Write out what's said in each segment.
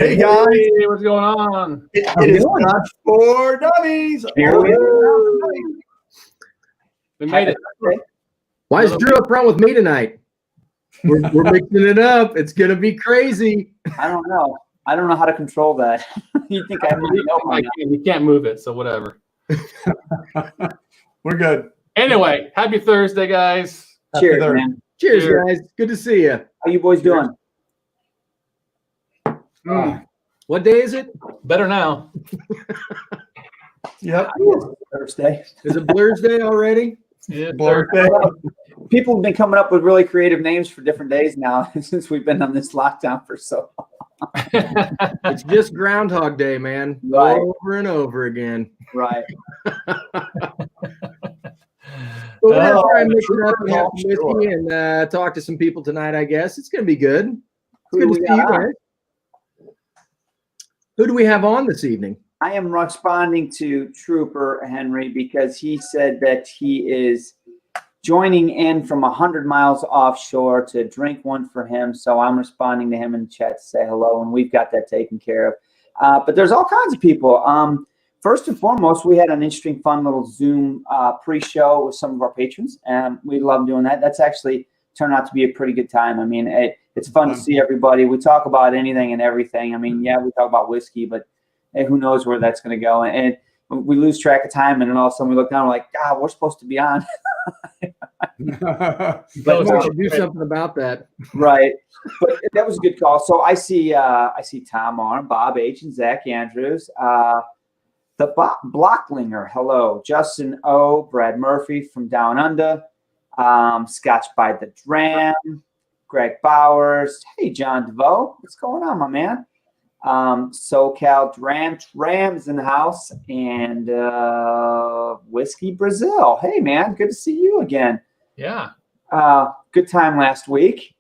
Hey guys, Hey, what's going on? it is not for dummies. We made it. Why is Drew up front with me tonight? We're mixing it up. It's gonna be crazy. I don't know. I don't know how to control that. You think I really know by now. We can't move it, so whatever. We're good. Anyway, happy Thursday, guys. Cheers, Thursday. man. Cheers, Cheers. guys. Good to see you. How you boys doing? What day is it? Better now. Yep. Thursday. Is it Blur's Day already? Yeah, Birthday. People have been coming up with really creative names for different days now since we've been on this lockdown for so long. It's just Groundhog Day, man. Right. Over and over again. Right. Well, we're gonna try and mix sure. it up and have some whiskey Sure. and talk to some people tonight. I guess it's gonna be good. It's Who good do to we see you got? guys. Who do we have on this evening? I am responding to Trooper Henry because he said that he is joining in from 100 miles offshore to drink one for him. So I'm responding to him in the chat to say hello, and we've got that taken care of. But there's all kinds of people. First and foremost, we had an interesting, fun little Zoom pre-show with some of our patrons, and we love doing that. That's actually turned out to be a pretty good time. I mean, it's fun to see everybody. We talk about anything and everything. I mean, yeah, we talk about whiskey, but hey, who knows where that's going to go. And we lose track of time, and then all of a sudden we look down and we're like, God, we're supposed to be on. But we should do something about that. Right. But that was a good call. So I see Tom Arm, Bob H., and Zach Andrews. The Blocklinger, hello. Justin O., Brad Murphy from Down Under. Scotch by the Dram. Greg Bowers. Hey, John DeVoe. What's going on, my man? SoCal Rams in the house. And Whiskey Brazil. Hey, man. Good to see you again. Yeah. Good time last week.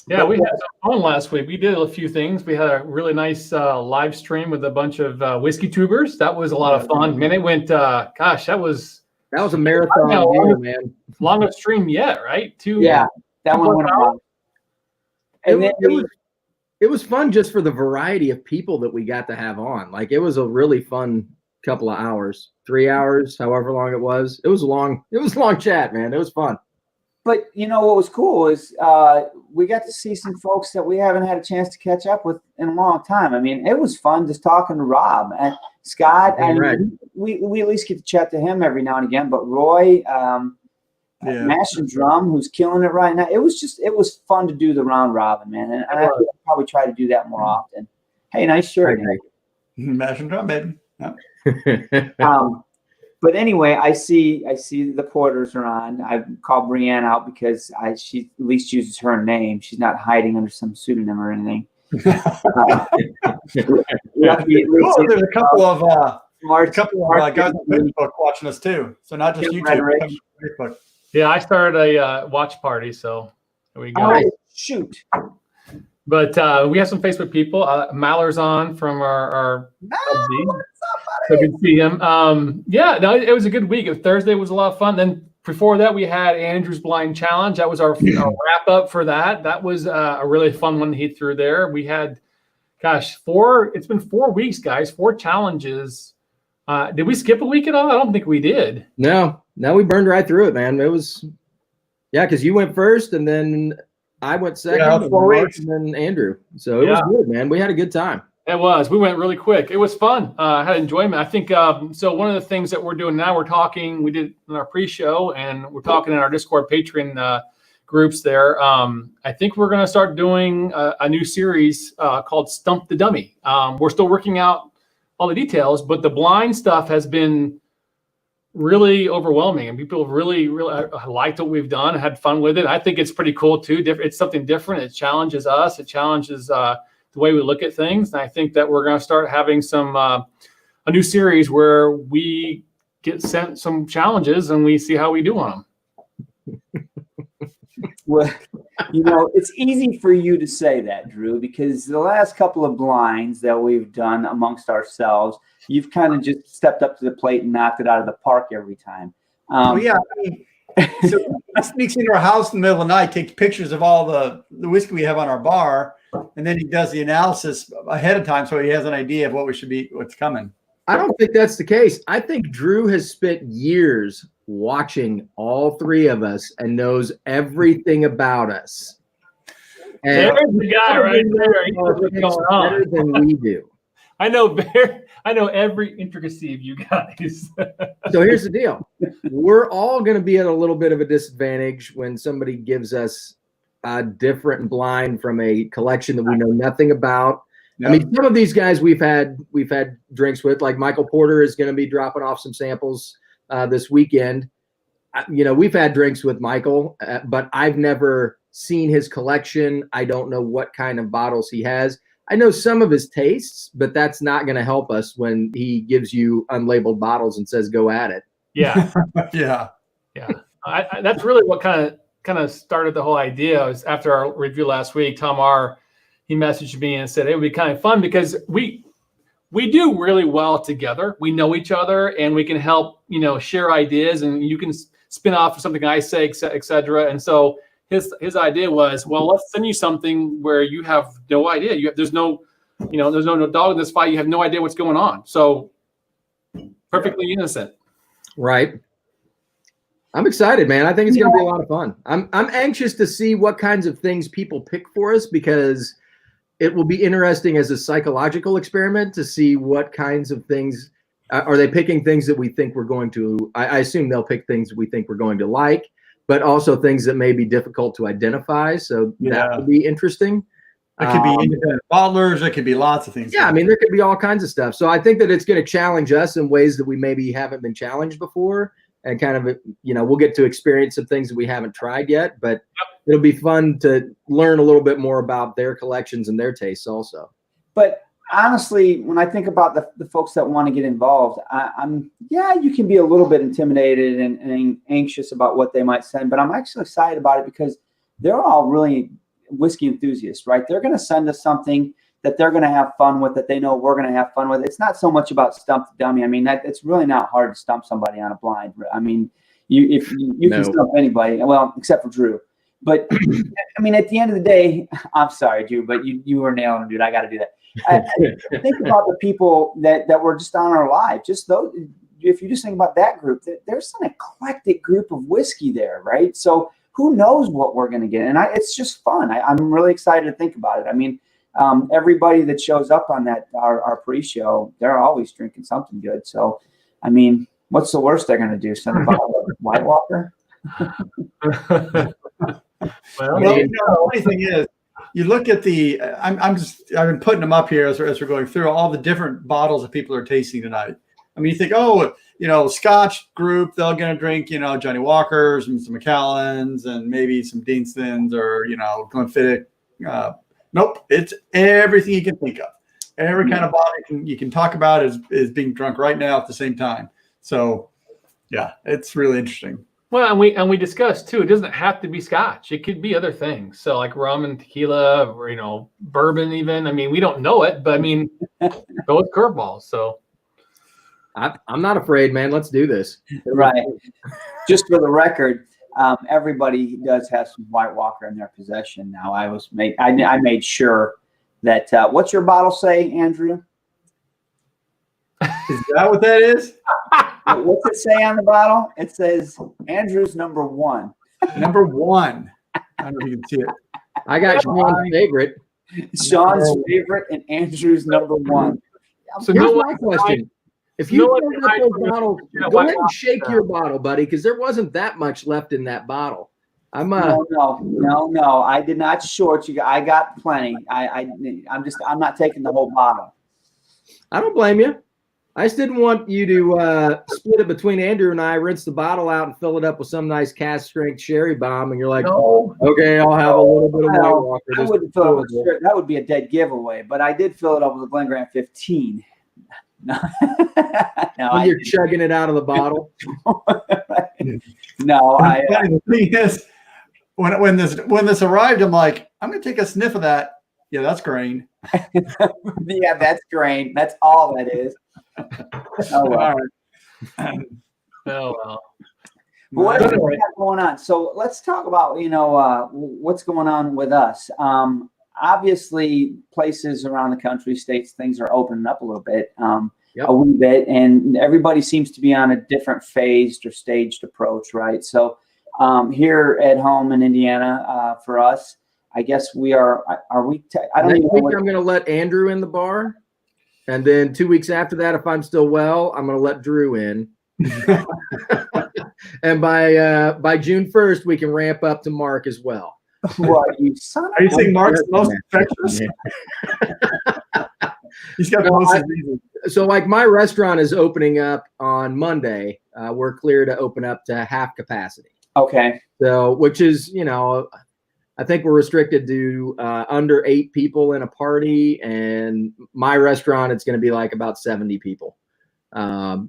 Yeah, we had some fun last week. We did a few things. We had a really nice live stream with a bunch of whiskey tubers. That was a lot of fun. Man, it went, gosh, that was a marathon deal, man. longest stream yet, right? Yeah, that one went on. And then It was fun just for the variety of people that we got to have on. Like, it was a really fun couple of hours, 3 hours, however long it was. It was a long chat, man. It was fun. But you know what was cool is we got to see some folks that we haven't had a chance to catch up with in a long time. I mean, it was fun just talking to Rob and Scott. Yeah, and right. we at least get to chat to him every now and again. But Roy, Mash and Drum, who's killing it right now. It was fun to do the round robin, man. And I will probably try to do that more often. Hey, nice shirt. Mash and drum, baby. Yep. But anyway, I see the Porters are on. I called Brianne out because she at least uses her name. She's not hiding under some pseudonym or anything. There's a couple of guys on Facebook watching us too. So not just YouTube, Facebook. Yeah, I started a watch party, so there we go. Oh, shoot. But we have some Facebook people. Maller's on from our LG. So good to see him. Yeah, no, it was a good week. Thursday was a lot of fun. Then before that, we had Andrew's Blind Challenge. That was our wrap up for that. That was a really fun one he threw there. We had, it's been 4 weeks, guys, 4 challenges. Did we skip a week at all? I don't think we did. No, we burned right through it, man. It was, because you went first and then I went second, 4 weeks. and then Andrew. So it was good, man. We had a good time. It was. We went really quick. It was fun. I had enjoyment. I think so. One of the things that we're doing now, we did in our pre-show, and we're talking in our Discord Patreon groups there. I think we're going to start doing a new series called Stump the Dummy. We're still working out all the details, but the blind stuff has been really overwhelming, and people really liked what we've done, had fun with it. I think it's pretty cool too. It's something different. It challenges us. It challenges the way we look at things. And I think that we're going to start having a new series where we get sent some challenges and we see how we do on them. Well, it's easy for you to say that, Drew, because the last couple of blinds that we've done amongst ourselves, you've kind of just stepped up to the plate and knocked it out of the park every time. So he sneaks into our house in the middle of the night, takes pictures of all the whiskey we have on our bar, and then he does the analysis ahead of time, so he has an idea of what's coming. I don't think that's the case. I think Drew has spent years watching all three of us and knows everything about us. And there's the guy right there. He knows what's going on better than we do. I know every intricacy of you guys. So here's the deal. We're all going to be at a little bit of a disadvantage when somebody gives us a different blind from a collection that we know nothing about. Yep. I mean, some of these guys we've had drinks with, like Michael Porter is going to be dropping off some samples this weekend. We've had drinks with Michael, but I've never seen his collection. I don't know what kind of bottles he has. I know some of his tastes, but that's not going to help us when he gives you unlabeled bottles and says, go at it. Yeah. Yeah. That's really what kind of started the whole idea. Was after our review last week, Tom R., he messaged me and said it would be kind of fun because we do really well together. We know each other and we can help, share ideas, and you can spin off of something I say, et cetera. And so his idea was, well, let's send you something where you have no idea. There's no dog in this fight. You have no idea what's going on. So perfectly innocent. Right. I'm excited, man. I think it's going to be a lot of fun. I'm anxious to see what kinds of things people pick for us, because it will be interesting as a psychological experiment to see what kinds of things are they picking. Things that we think we're going to, I assume they'll pick things we think we're going to like, but also things that may be difficult to identify. So that would be interesting. It could be independent bottlers. It could be lots of things. Yeah, I mean, there could be all kinds of stuff. So I think that it's going to challenge us in ways that we maybe haven't been challenged before. And kind of, we'll get to experience some things that we haven't tried yet, but it'll be fun to learn a little bit more about their collections and their tastes also. But honestly, when I think about the folks that want to get involved, you can be a little bit intimidated and anxious about what they might send, but I'm actually excited about it because they're all really whiskey enthusiasts, right? They're going to send us something that they're going to have fun with, that they know we're going to have fun with. It's not so much about stump the dummy. I mean, it's really not hard to stump somebody on a blind. I mean, you can stump anybody, well, except for Drew. But I mean, at the end of the day, I'm sorry, Drew, but you were nailing it, dude. I got to do that. I think about the people that were just on our live. Just those. If you just think about that group, there's an eclectic group of whiskey there, right? So who knows what we're going to get? And it's just fun. I'm really excited to think about it. I mean, everybody that shows up on our pre-show, they're always drinking something good. So, I mean, what's the worst they're going to do? Send a bottle of White Walker? Well, the funny thing is, you look at I've been putting them up here as we're going through all the different bottles that people are tasting tonight. I mean, you think, Scotch group, they're going to drink, Johnny Walkers and some Macallans and maybe some Deanstons or, Glenfiddich. Nope, it's everything you can think of. Every kind of bottle you can talk about is being drunk right now at the same time. So, yeah, it's really interesting. Well, and we discussed too, it doesn't have to be Scotch. It could be other things. So like rum and tequila, or bourbon even. I mean, we don't know it, but I mean, those curveballs. So I'm not afraid, man. Let's do this. Right. Just for the record, everybody does have some White Walker in their possession now. I made sure that what's your bottle say, Andrew? Is that what that is? What's it say on the bottle? It says Andrew's number 1. Number 1. I don't know if you can see it. I got Sean's favorite. Sean's favorite and Andrew's number 1. So here's my question. If you filled up those bottles, go ahead and shake your bottle, buddy, because there wasn't that much left in that bottle. No. I did not short you. I got plenty. I'm not taking the whole bottle. I don't blame you. I just didn't want you to split it between Andrew and I, rinse the bottle out and fill it up with some nice cast strength sherry bomb. And you're like, okay, I'll have a little bit of White Walker. I wouldn't fill it with, that would be a dead giveay, but I did fill it up with a Glen Grant 15. No, when you're chugging it out of the bottle. No, the thing is, when this arrived, I'm like, I'm gonna take a sniff of that. Yeah, that's grain. Yeah, that's grain. That's all that is. Oh well. Oh well. What else we got going on? So let's talk about what's going on with us. obviously places around the country, states, things are opening up a little bit, Yep. a wee bit, and everybody seems to be on a different phased or staged approach, right? So here at home in Indiana, for us, I guess we are we? I don't Next even know week, what, I'm going to let Andrew in the bar. And then 2 weeks after that, if I'm still well, I'm going to let Drew in. And by June 1st, we can ramp up to Mark as well. what you son Are you of saying a- Mark's the most infectious? He's got the No, most I- diseases. So like my restaurant is opening up on Monday. We're clear to open up to half capacity. Okay. So, which is, I think we're restricted to under 8 people in a party. And my restaurant, it's going to be like about 70 people,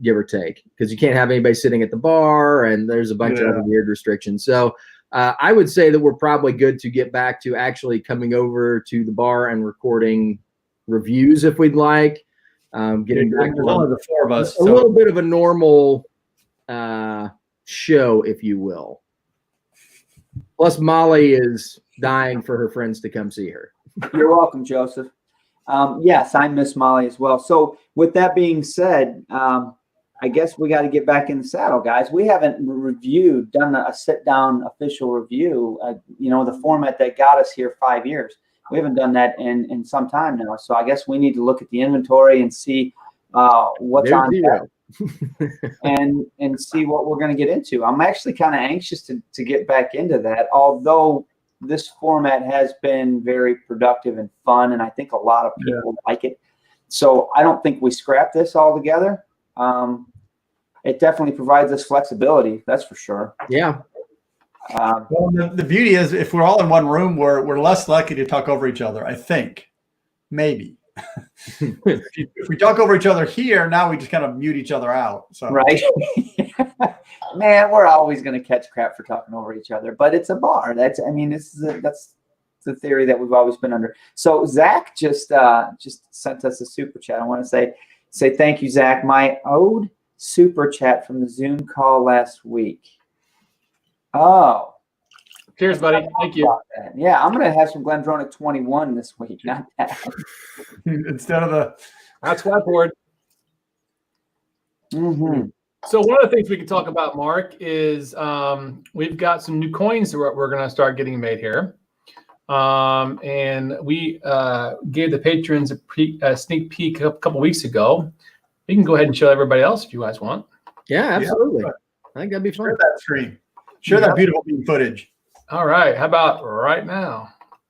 give or take, because you can't have anybody sitting at the bar, and there's a bunch of other weird restrictions. So I would say that we're probably good to get back to actually coming over to the bar and recording reviews if we'd like. Getting back There's to only the 4 of us. a little bit of a normal show, if you will. Plus, Molly is dying for her friends to come see her. You're welcome, Joseph. Yes, I miss Molly as well. So with that being said, I guess we got to get back in the saddle, guys. We haven't done a sit-down official review, the format that got us here 5 years. We haven't done that in some time now. So I guess we need to look at the inventory and see what's on tap and see what we're going to get into. I'm actually kind of anxious to get back into that, although this format has been very productive and fun, and I think a lot of people like it. So I don't think we scrap this altogether. It definitely provides us flexibility, that's for sure. Yeah. Well, the beauty is if we're all in one room, we're less likely to talk over each other, I think. Maybe. If we talk over each other here, now we just kind of mute each other out. So. Right. Man, we're always going to catch crap for talking over each other, but it's a bar. That's the theory that we've always been under. So Zach just sent us a super chat. I want to say thank you, Zach. My owed super chat from the Zoom call last week. Oh. Cheers, buddy. Thank you. Yeah, I'm going to have some Glendronach 21 this week, not that. Instead of the... That's whiteboard. Mm-hmm. So one of the things we can talk about, Mark, is we've got some new coins that we're going to start getting made here. And we gave the patrons a sneak peek a couple weeks ago. We can go ahead and show everybody else if you guys want. Yeah, absolutely. I think that'd be fun. Share that screen. Share that beautiful footage. All right. How about right now?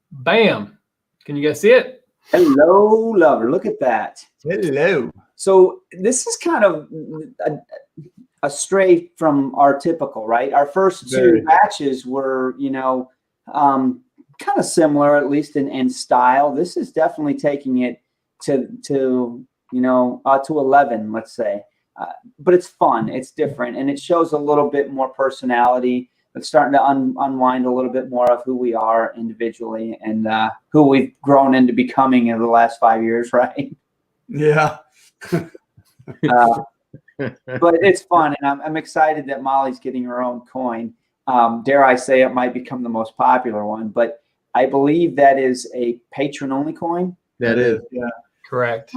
Bam. Can you guys see it? Hello, lover. Look at that. Hello. So this is kind of a stray from our typical, right? Our first two batches were, kind of similar, at least in style. This is definitely taking it to 11, let's say. But it's fun. It's different. And it shows a little bit more personality. It's starting to unwind a little bit more of who we are individually and who we've grown into becoming in the last 5 years, right? Yeah. But it's fun, and I'm excited that Molly's getting her own coin. Dare I say it might become the most popular one, but I believe that is a patron-only coin. That is. Yeah. Correct.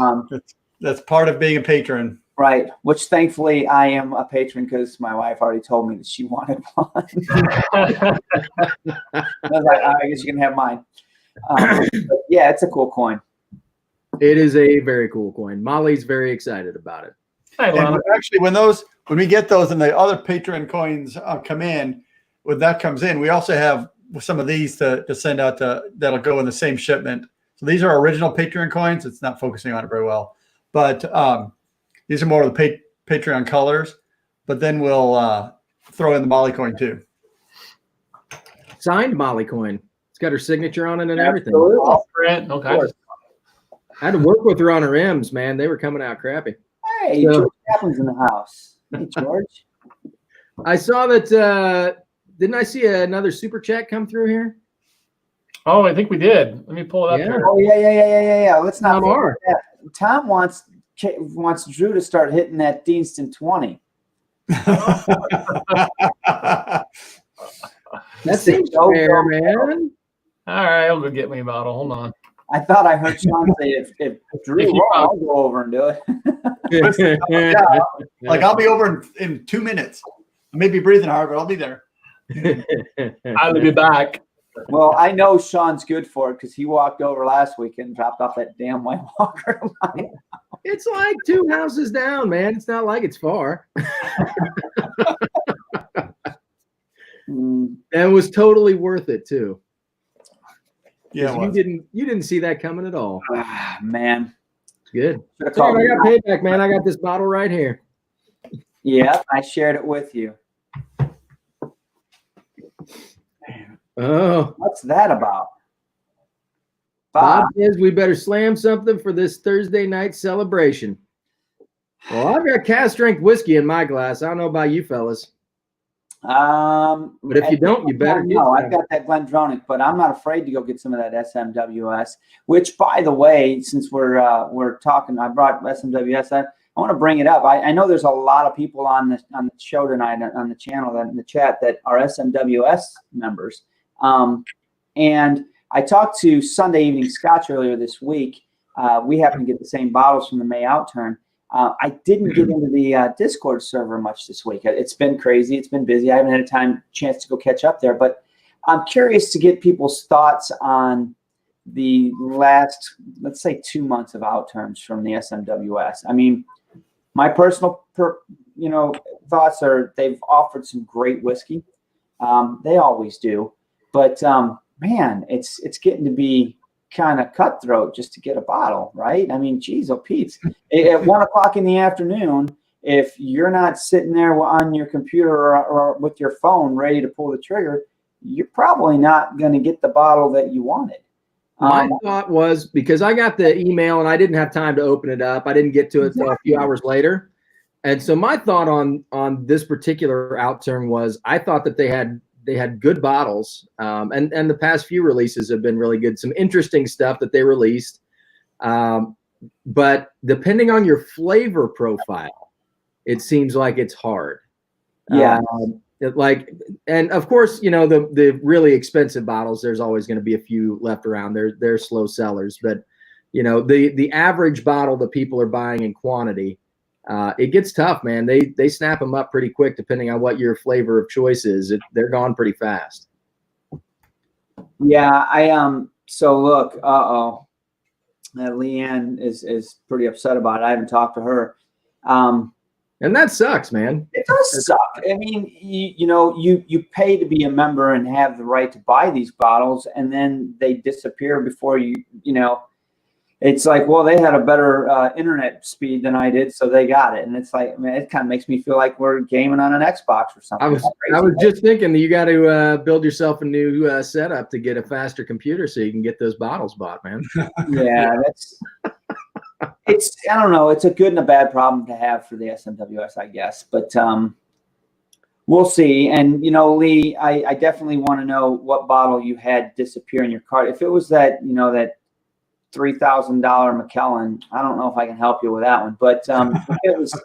That's part of being a patron. Right, which thankfully I am a patron because my wife already told me that she wanted one. I was like, I guess you can have mine. But yeah, it's a cool coin. It is a very cool coin. Molly's very excited about it. Hey, And actually, when we get those and the other patron coins come in, when that comes in, we also have some of these to send out that'll go in the same shipment. So these are original Patreon coins. It's not focusing on it very well, but these are more of the Patreon colors. But then we'll throw in the Molly coin too. Signed Molly coin. It's got her signature on it and everything. Off print. Okay. I had to work with her on her M's, man. They were coming out crappy. Hey, So- George Kaplan's in the house. Hey, George. I saw that. Didn't I see another super chat come through here? Oh, I think we did. Let me pull it up Yeah. here. Oh yeah. Let's not Tom forget R. that. Tom wants Drew to start hitting that Deanston 20. That seems fair, man. All right, I'll go get me a bottle. Hold on. I thought I heard Sean say if Drew, If you won't, I'll go over and do it. Yeah, like I'll be over in 2 minutes. I may be breathing hard, but I'll be there. I'll be back. Well, I know Sean's good for it because he walked over last weekend and dropped off that damn White Walker. It's like 2 houses down, man. It's not like it's far. And it was totally worth it too. Yeah, You didn't see that coming at all. Man. Good. Should've Sorry, called I me got back. payback, man. I got this bottle right here. Yeah, I shared it with you. Oh, What's that about? Bob Bob? says we better slam something for this Thursday night celebration. Well, I've got cast strength whiskey in my glass. I don't know about you fellas. But if you don't, you better get No, some. I've got that Glendronach, but I'm not afraid to go get some of that SMWS. Which, by the way, since we're talking, I brought SMWS. I want to bring it up. I know there's a lot of people on the show tonight on the channel in the chat that are SMWS members. And I talked to Sunday Evening Scotch earlier this week. We happen to get the same bottles from the May Outturn. I didn't get into the Discord server much this week. It's been crazy. It's been busy. I haven't had a chance to go catch up there. But I'm curious to get people's thoughts on the last, let's say, 2 months of outturns from the SMWS. I mean, my personal, thoughts are they've offered some great whiskey. They always do. But, man, it's getting to be kind of cutthroat just to get a bottle, right? I mean, geez, oh Pete, at 1 o'clock in the afternoon, if you're not sitting there on your computer or with your phone ready to pull the trigger, you're probably not going to get the bottle that you wanted. My thought was, because I got the email and I didn't have time to open it up. I didn't get to it until a few hours later. And so my thought on this particular outturn was I thought that they had good bottles, and the past few releases have been really good. Some interesting stuff that they released, but depending on your flavor profile, it seems like it's hard. Yeah. And of course, the really expensive bottles, there's always going to be a few left around. They're slow sellers, but the average bottle that people are buying in quantity, it gets tough, man. They snap them up pretty quick depending on what your flavor of choice is. They're gone pretty fast. Yeah, so look, Leanne is pretty upset about it. I haven't talked to her. And that sucks, man. It does suck. I mean, you pay to be a member and have the right to buy these bottles, and then they disappear before you it's like, well, they had a better internet speed than I did, so they got it. And it's like, man, it kind of makes me feel like we're gaming on an Xbox or something. I was just thinking that you got to build yourself a new setup to get a faster computer so you can get those bottles bought, man. Yeah, I don't know. It's a good and a bad problem to have for the SMWS, I guess. But we'll see. And, Lee, I definitely want to know what bottle you had disappear in your cart. If it was that, that $3,000 McKellen, I don't know if I can help you with that one. But it was,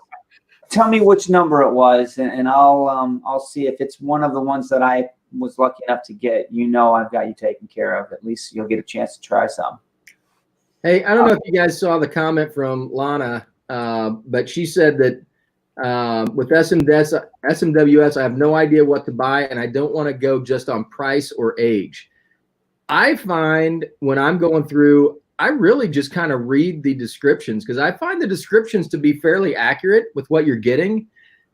tell me which number it was, and I'll see if it's one of the ones that I was lucky enough to get. I've got you taken care of. At least you'll get a chance to try some. Hey, I don't know if you guys saw the comment from Lana, but she said that with SMWS, I have no idea what to buy, and I don't want to go just on price or age. I find when I'm going through, I really just kind of read the descriptions because I find the descriptions to be fairly accurate with what you're getting.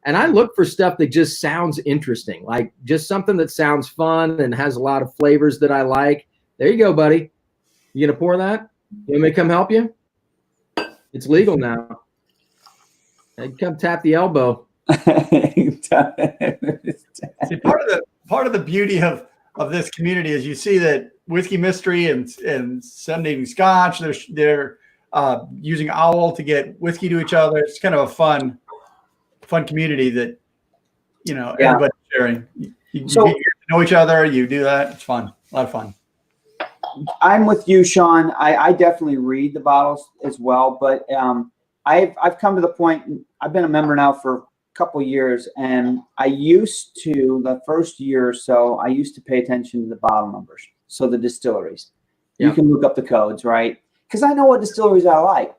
And I look for stuff that just sounds interesting, like just something that sounds fun and has a lot of flavors that I like. There you go, buddy. You going to pour that? You want me to come help you? It's legal now. Hey, come tap the elbow. See, part of the beauty of this community is you see that Whiskey Mystery and Sunday Scotch, they're using OWL to get whiskey to each other. It's kind of a fun community that everybody's sharing. You get to know each other. You do that. It's fun. A lot of fun. I'm with you, Sean. I definitely read the bottles as well, but I've come to the point. I've been a member now for a couple years, and I used to, the first year or so, I used to pay attention to the bottle numbers. So the distilleries, Yeah. you can look up the codes, right? Because I know what distilleries I like,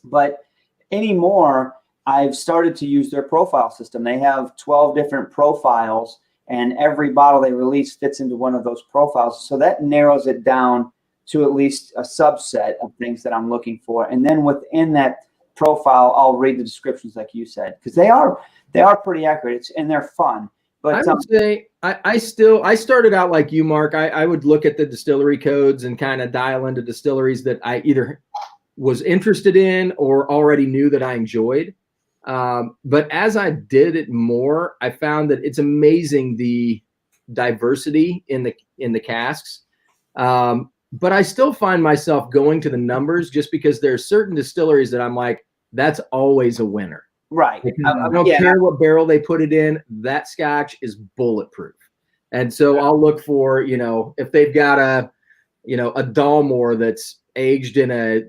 but anymore, I've started to use their profile system. They have 12 different profiles, and every bottle they release fits into one of those profiles. So that narrows it down to at least a subset of things that I'm looking for. And then within that profile, I'll read the descriptions like you said, because they are pretty accurate, and they're fun. But I would say I started out like you, Mark. I would look at the distillery codes and kind of dial into distilleries that I either was interested in or already knew that I enjoyed. But as I did it more, I found that it's amazing the diversity in the casks. But I still find myself going to the numbers just because there are certain distilleries that I'm like, that's always a winner. right. I don't care what barrel they put it in. That scotch is bulletproof. And so I'll look for, if they've got a Dalmore that's aged in a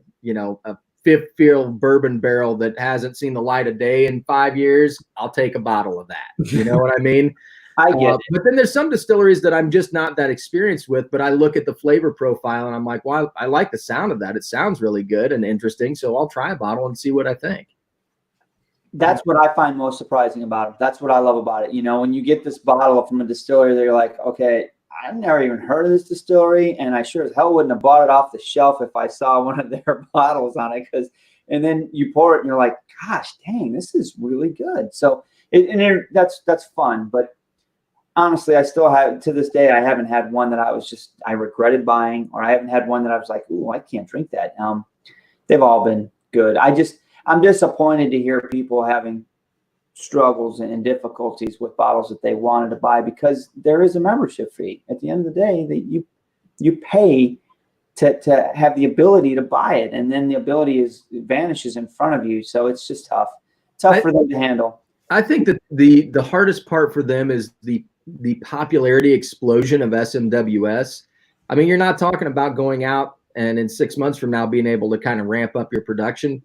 fifth field bourbon barrel that hasn't seen the light of day in 5 years, I'll take a bottle of that. You know what I mean? I get it. But then there's some distilleries that I'm just not that experienced with, but I look at the flavor profile and I'm like, well, I like the sound of that. It sounds really good and interesting. So I'll try a bottle and see what I think. That's what I find most surprising about it. That's what I love about it. When you get this bottle from a distillery, they're like, okay, I've never even heard of this distillery, and I sure as hell wouldn't have bought it off the shelf if I saw one of their bottles on it. And then you pour it and you're like, gosh, dang, this is really good. So that's fun. But honestly, I still have, to this day, I haven't had one that I regretted buying, or I haven't had one that I was like, ooh, I can't drink that. They've all been good. I'm disappointed to hear people having struggles and difficulties with bottles that they wanted to buy, because there is a membership fee at the end of the day that you pay to have the ability to buy it, and then the ability vanishes in front of you. So it's just tough for them to handle. I think that the hardest part for them is the popularity explosion of SMWS. I mean, you're not talking about going out and in 6 months from now being able to kind of ramp up your production,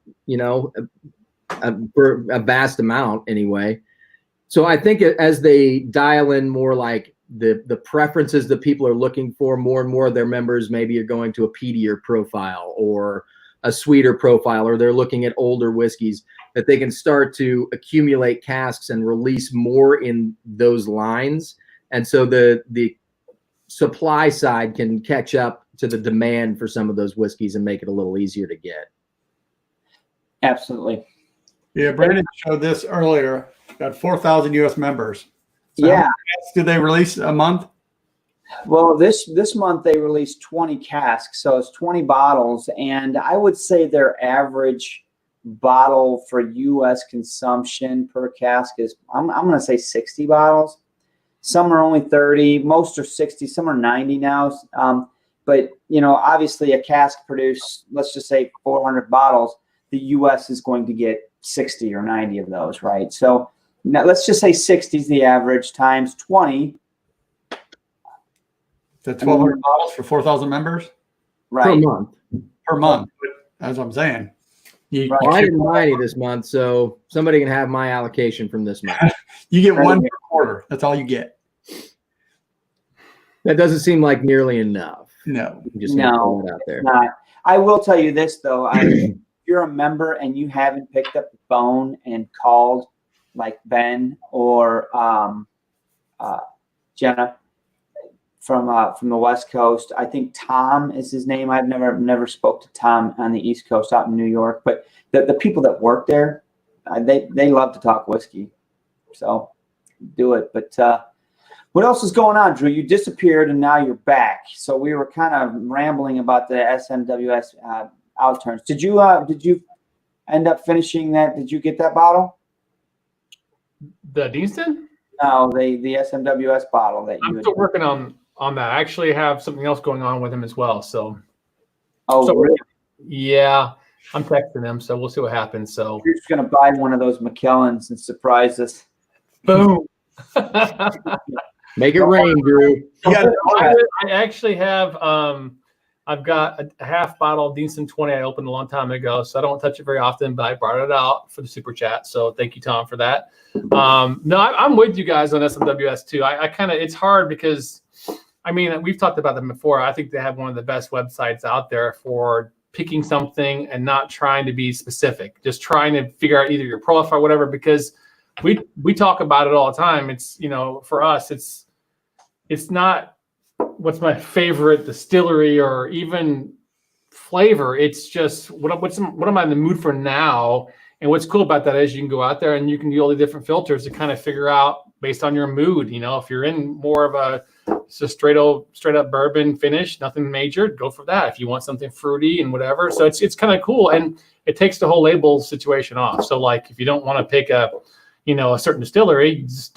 for a vast amount anyway. So I think as they dial in more like the preferences that people are looking for, more and more of their members maybe are going to a peatier profile or a sweeter profile, or they're looking at older whiskeys, that they can start to accumulate casks and release more in those lines. And so the supply side can catch up to the demand for some of those whiskeys and make it a little easier to get. Absolutely. Yeah, Brandon showed this earlier. Got 4,000 U.S. members. So Yeah. how many casks do they release a month? Well, this month they released 20 casks, so it's 20 bottles, and I would say their average bottle for U.S. consumption per cask is, I'm going to say 60 bottles. Some are only 30, most are 60, some are 90 now. But obviously a cask produced, let's just say 400 bottles, the U.S. is going to get 60 or 90 of those, right? So now let's just say 60 is the average times 20. That's 1,200 bottles for 4,000 members? Right. Per month. That's what I'm saying. Well, I didn't buy any this month, so somebody can have my allocation from this month. You get one per quarter. That's all you get. That doesn't seem like nearly enough. No. Just no, it out there. Not. I will tell you this, though. If you're a member and you haven't picked up the phone and called, like Ben or Jenna from the West Coast, I think Tom is his name. I've never spoke to Tom on the East Coast out in New York, but the people that work there, they love to talk whiskey. So do it. But what else is going on, Drew? You disappeared and now you're back. So we were kind of rambling about the SMWS outturns. Did you end up finishing that? Did you get that bottle? The Deanston? No, the SMWS bottle that you. I'm still working on that. I actually have something else going on with him as well. So. Oh, really? Yeah, I'm texting them, so we'll see what happens. So you're just gonna buy one of those McKellens and surprise us. Boom. Make it rain, Drew. I actually have I've got a half bottle of Deanston 20 I opened a long time ago, so I don't touch it very often, but I brought it out for the super chat. So thank you, Tom, for that. No, I'm with you guys on SMWS too. I kind of, it's hard because I mean, we've talked about them before. I think they have one of the best websites out there for picking something and not trying to be specific, just trying to figure out either your profile or whatever, because we talk about it all the time. It's, for us, it's not what's my favorite distillery or even flavor. It's just what am I in the mood for now? And what's cool about that is you can go out there and you can do all the different filters to kind of figure out based on your mood. If you're in more of a just straight up bourbon finish, nothing major, go for that. If you want something fruity and whatever, so it's kind of cool, and it takes the whole label situation off. So like if you don't want to pick a certain distillery, just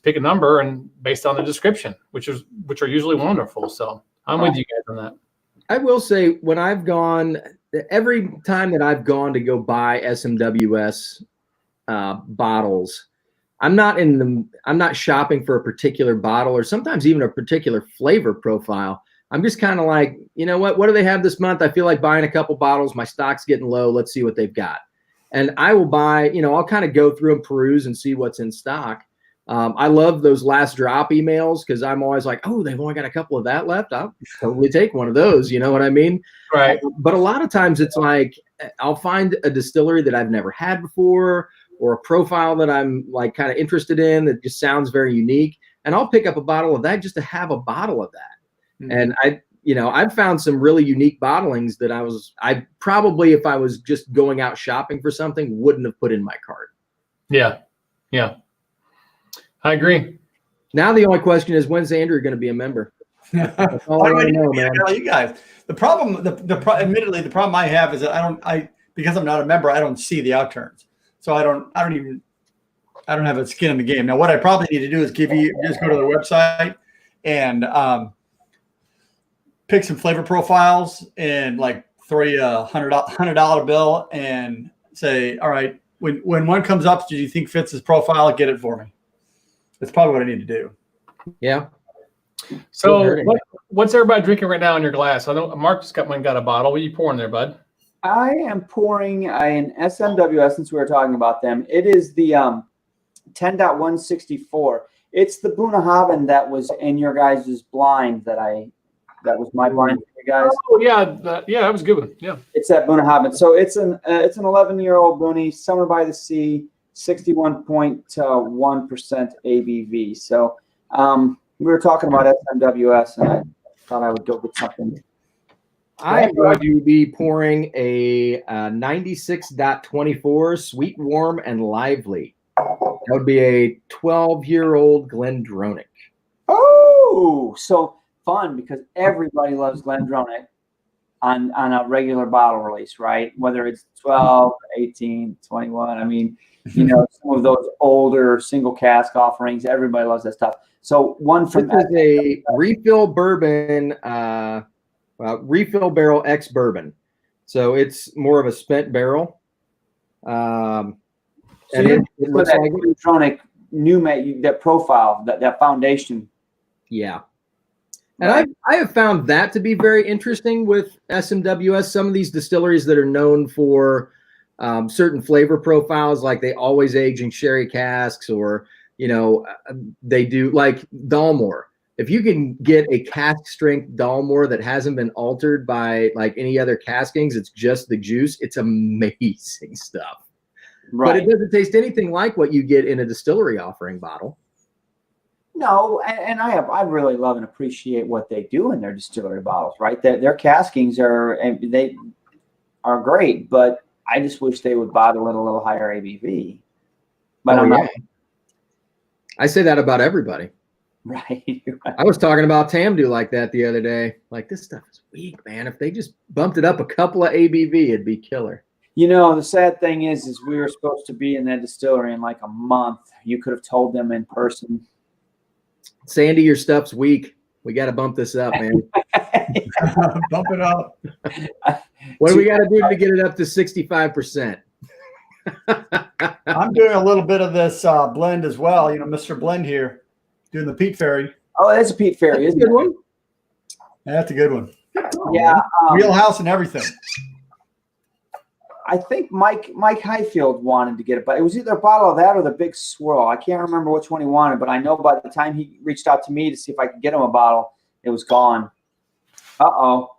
pick a number and based on the description, which are usually wonderful. So I'm with you guys on that. I will say when I've gone, every time that I've gone to go buy SMWS bottles, I'm not shopping for a particular bottle or sometimes even a particular flavor profile. I'm just kind of like, what do they have this month? I feel like buying a couple bottles. My stock's getting low. Let's see what they've got. And I will buy, I'll kind of go through and peruse and see what's in stock. I love those last drop emails because I'm always like, oh, they've only got a couple of that left. I'll totally take one of those. You know what I mean? Right. But a lot of times it's like I'll find a distillery that I've never had before or a profile that I'm like kind of interested in that just sounds very unique. And I'll pick up a bottle of that just to have a bottle of that. Mm-hmm. And I've found some really unique bottlings that I probably, if I was just going out shopping for something, wouldn't have put in my cart. Yeah. Yeah. I agree. Now the only question is, when's Andrew going to be a member? That's all I know, man. You guys. The problem, admittedly, the problem I have is that because I'm not a member, I don't see the outturns. So I don't have a skin in the game. Now, what I probably need to do is just go to the website and pick some flavor profiles and like throw you a $100 bill and say, all right, when one comes up, do you think fits his profile? Get it for me. That's probably what I need to do. Yeah. So what's everybody drinking right now in your glass? I know Mark just got a bottle. What are you pouring there, bud? I am pouring an SMWS, since we were talking about them. It is the 10.164. It's the Bunnahabhain that was in your guys' blind that was my blind for you guys. Oh yeah, that was a good one. Yeah, it's that Bunnahabhain. So it's an 11-year-old Bunny, summer by the sea, 61.1% ABV. So we were talking about SMWS, and I thought I would go with something. I am going to be pouring a 96.24 sweet, warm, and lively. That would be a 12-year-old GlenDronach. Oh, so fun, because everybody loves GlenDronach on a regular bottle release, right? Whether it's 12, 18, 21. I mean, some of those older single cask offerings, everybody loves that stuff. So this is a refill bourbon. Refill barrel X bourbon, so it's more of a spent barrel. And it looks like GlenDronach that profile, that foundation. Yeah, and I have found that to be very interesting with SMWS. Some of these distilleries that are known for certain flavor profiles, like they always age in sherry casks, or they do like Dalmore. If you can get a cask strength Dalmore that hasn't been altered by like any other caskings, it's just the juice. It's amazing stuff. Right. But it doesn't taste anything like what you get in a distillery offering bottle. No, and I really love and appreciate what they do in their distillery bottles, right? Their caskings are great, but I just wish they would bottle it a little higher ABV. But I say that about everybody. Right. I was talking about Tamdu like that the other day. Like, this stuff is weak, man. If they just bumped it up a couple of ABV, it'd be killer. The sad thing is we were supposed to be in that distillery in like a month. You could have told them in person. Sandy, your stuff's weak. We got to bump this up, man. Bump it up. What do we got to do to get it up to 65%? I'm doing a little bit of this blend as well. Mr. Blend here. Doing the Pete Ferry. Oh, that's a Pete Ferry. That's a good one. Yeah, that's a good one. Yeah. Wheelhouse and everything. I think Mike Highfield wanted to get it, but it was either a bottle of that or the Big Swirl. I can't remember which one he wanted, but I know by the time he reached out to me to see if I could get him a bottle, It was gone. Uh-oh.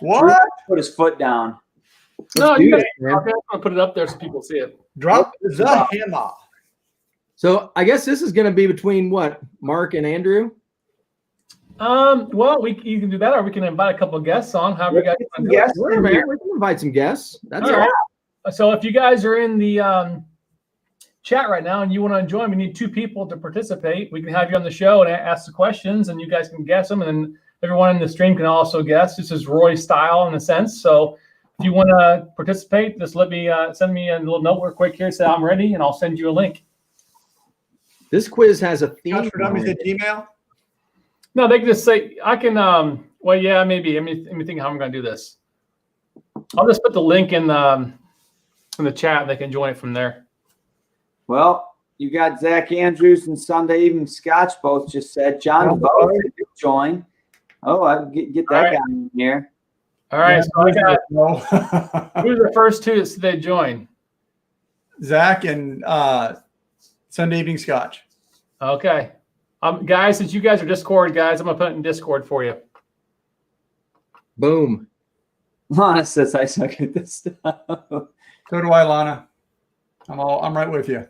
What? Put his foot down. No, do you guys. it, man. Okay, I'm gonna put it up there so people see it. Drop the hammer. So I guess this is going to be between what, Mark and Andrew? Well, you can do that, or we can invite a couple of guests on. However, you guys want to do it. Yes, Sure, man. We can invite some guests. That's All all. right. So if you guys are in the chat right now and you want to join, we need 2 people to participate. We can have you on the show and ask the questions, and you guys can guess them, and then everyone in the stream can also guess. This is Roy's style in a sense. So if you want to participate, just let me send me a little note real quick here. Say I'm ready, and I'll send you a link. This quiz has a theme. Scotch for Dummies at Gmail. No, they can just say I can. Well, yeah, maybe. Let me think how I'm going to do this. I'll just put the link in the chat. They can join it from there. Well, you got Zach Andrews and Sunday Evening Scotch both just said. John DeVoe did join. Oh, I get that All right. guy in here. All right. So I got No. who's the first 2 that they join? Zach and Sunday Evening Scotch. Okay. Guys, since you guys are Discord guys, I'm gonna put it in Discord for you. Boom. Lana says I suck at this stuff. So do I, Lana. I'm right with you.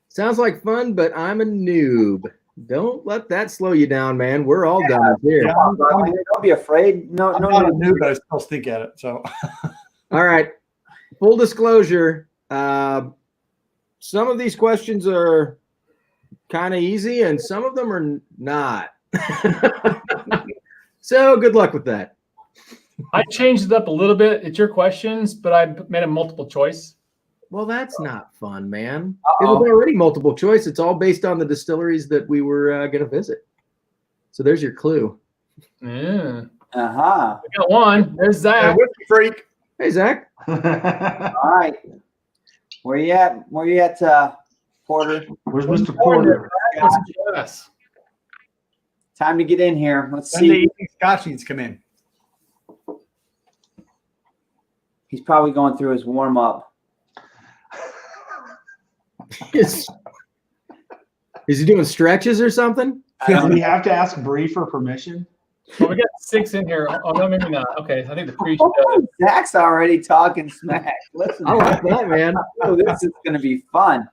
Sounds like fun, but I'm a noob. Don't let that slow you down, man. We're all done here. Yeah, Don't be afraid. No, I'm no, not a no. noob, but I still stink at it. So All right. Full disclosure. Some of these questions are kind of easy and some of them are not. So good luck with that. I changed it up a little bit. It's your questions, but I made a multiple choice. Well, that's not fun, man. Uh-oh. It was already multiple choice. It's all based on the distilleries that we were going to visit. So there's your clue. Yeah. Uh-huh. I got one. There's Zach. whiskey freak. Hey, Zach. All right. Where you at? Porter? Where's Mr. Porter? Yes. Time to get in here. Let's Sunday see. Evening Scotch needs to come in. He's probably going through his warm-up. Is he doing stretches or something? Do we have to ask Bree for permission? Well, we got 6 in here. Oh no, maybe not. Okay, I think the pre-show. Zach's already talking smack. Listen, I like that, man. oh, this is going to be fun.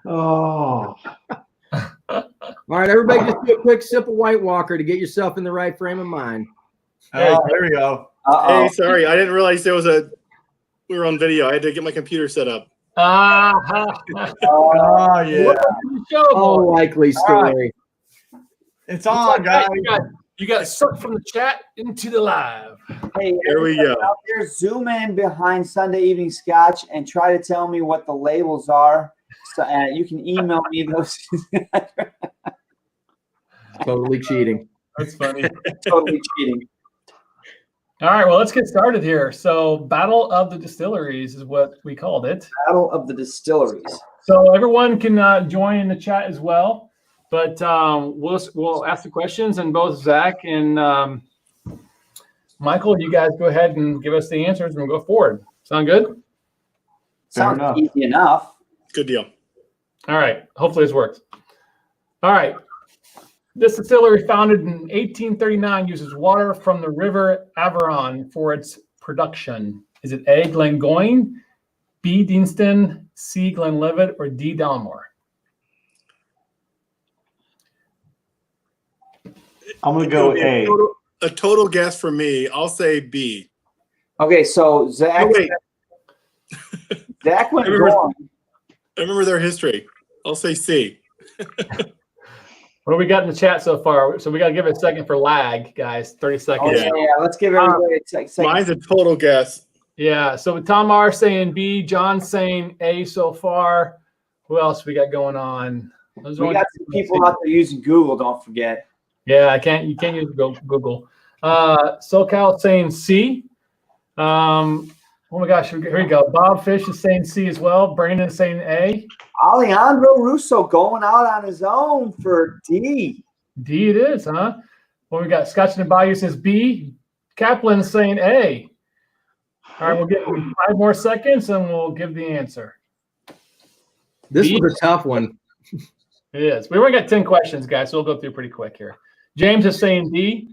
Oh, All right, everybody, just do a quick sip of White Walker to get yourself in the right frame of mind. Oh, there we go. Uh-oh. Hey, sorry, I didn't realize we were on video. I had to get my computer set up. Oh, yeah. All likely story. It's on, guys. You got sucked from the chat into the live. Hey, Here we everybody go. out there, zoom in behind Sunday Evening Scotch and try to tell me what the labels are. So you can email me those. Totally cheating. That's funny. Totally cheating. All right, well, let's get started here. So, Battle of the Distilleries is what we called it. Battle of the Distilleries. So everyone can join in the chat as well. But we'll ask the questions, and both Zach and Michael, you guys go ahead and give us the answers, and we'll go forward. Sound good? Sounds enough. easy enough. Good deal. All right. Hopefully this works. All right. This distillery, founded in 1839, uses water from the river Aveyron for its production. Is it A, Glengoyne, B, Deanston, C, Glenlivet, or D, Dalmore? I'm gonna go A. A total guess for me. I'll say B. Okay, so Zach, Oh, wait. Zach went Remember- wrong. I remember their history. I'll say C. What do we got in the chat so far? So we got to give it a second for lag, guys. 30 seconds. Oh, yeah, let's give everybody a second. Mine's a total guess. Yeah. So Tom R saying B, John saying A so far. Who else we got going on? Those are We only- got some people out there using Google, don't forget. Yeah, you can't use Google. SoCal saying C. Oh my gosh, here we go. Bob Fish is saying C as well. Brandon saying A. Alejandro Russo going out on his own for D. D it is, huh? Well, we got Scotch and Bayou says B. Kaplan saying A. All right, we'll give 5 more seconds and we'll give the answer. This B? was a tough one. It is. We only got 10 questions, guys, so we'll go through pretty quick here. James is saying D.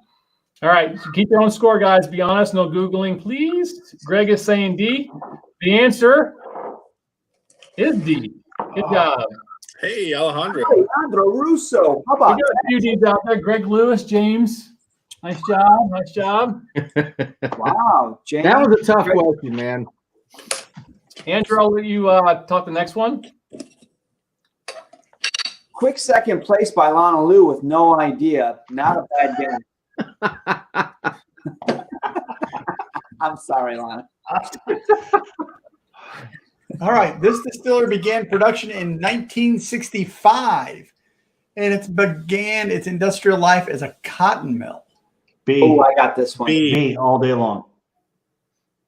All right, so keep your own score, guys. Be honest, no Googling, please. Greg is saying D. The answer is D. Good job. Hey, Alejandro. Alejandro Russo. How We about got a few D's out there. Greg Lewis, James. Nice job. Nice job. that? Wow, James. That was a tough question, man. Andrew, I'll let you talk the next one. Quick second place by Lana Lou with no idea. Not a bad game. I'm sorry, Lana. All right. This distillery began production in 1965, and it began its industrial life as a cotton mill. B. Oh, I got this one. B all day long.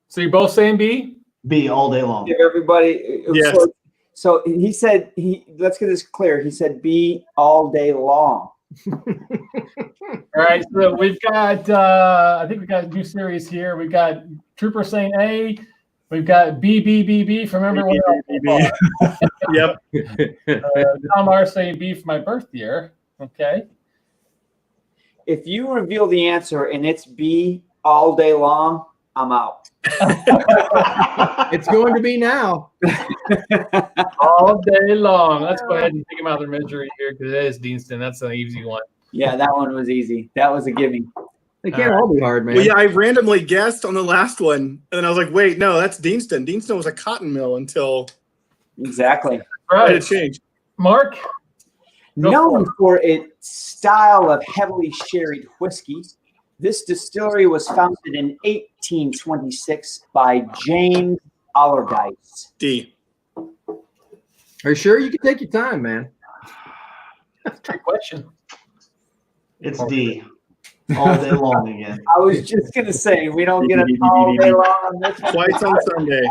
So you're both saying B? B all day long. Give everybody. Yes. So he said let's get this clear. He said B all day long. All right, so we've got, I think we got a new series here. We've got Trooper saying A. We've got B. Remember when? Yep. Tom R saying B for my birth year. Okay. If you reveal the answer and it's B all day long, I'm out. It's going to be now. All day long. Let's go ahead and take him out of their misery here because it is Deanston. That's an easy one. Yeah, that one was easy. That was a giving. They can't all be hard, man. Well, yeah, I randomly guessed on the last one, and then I was like, wait, no, that's Deanston. Deanston was a cotton mill until Exactly. I Right. had to change. Mark? Go Known for its style of heavily sherried whiskey, this distillery was founded in 1826 by James Allardyce. D. Are you sure? You can take your time, man. Trick question. It's D. All day long again. I was just going to say, we don't get it all day long on this one. Twice on Sunday.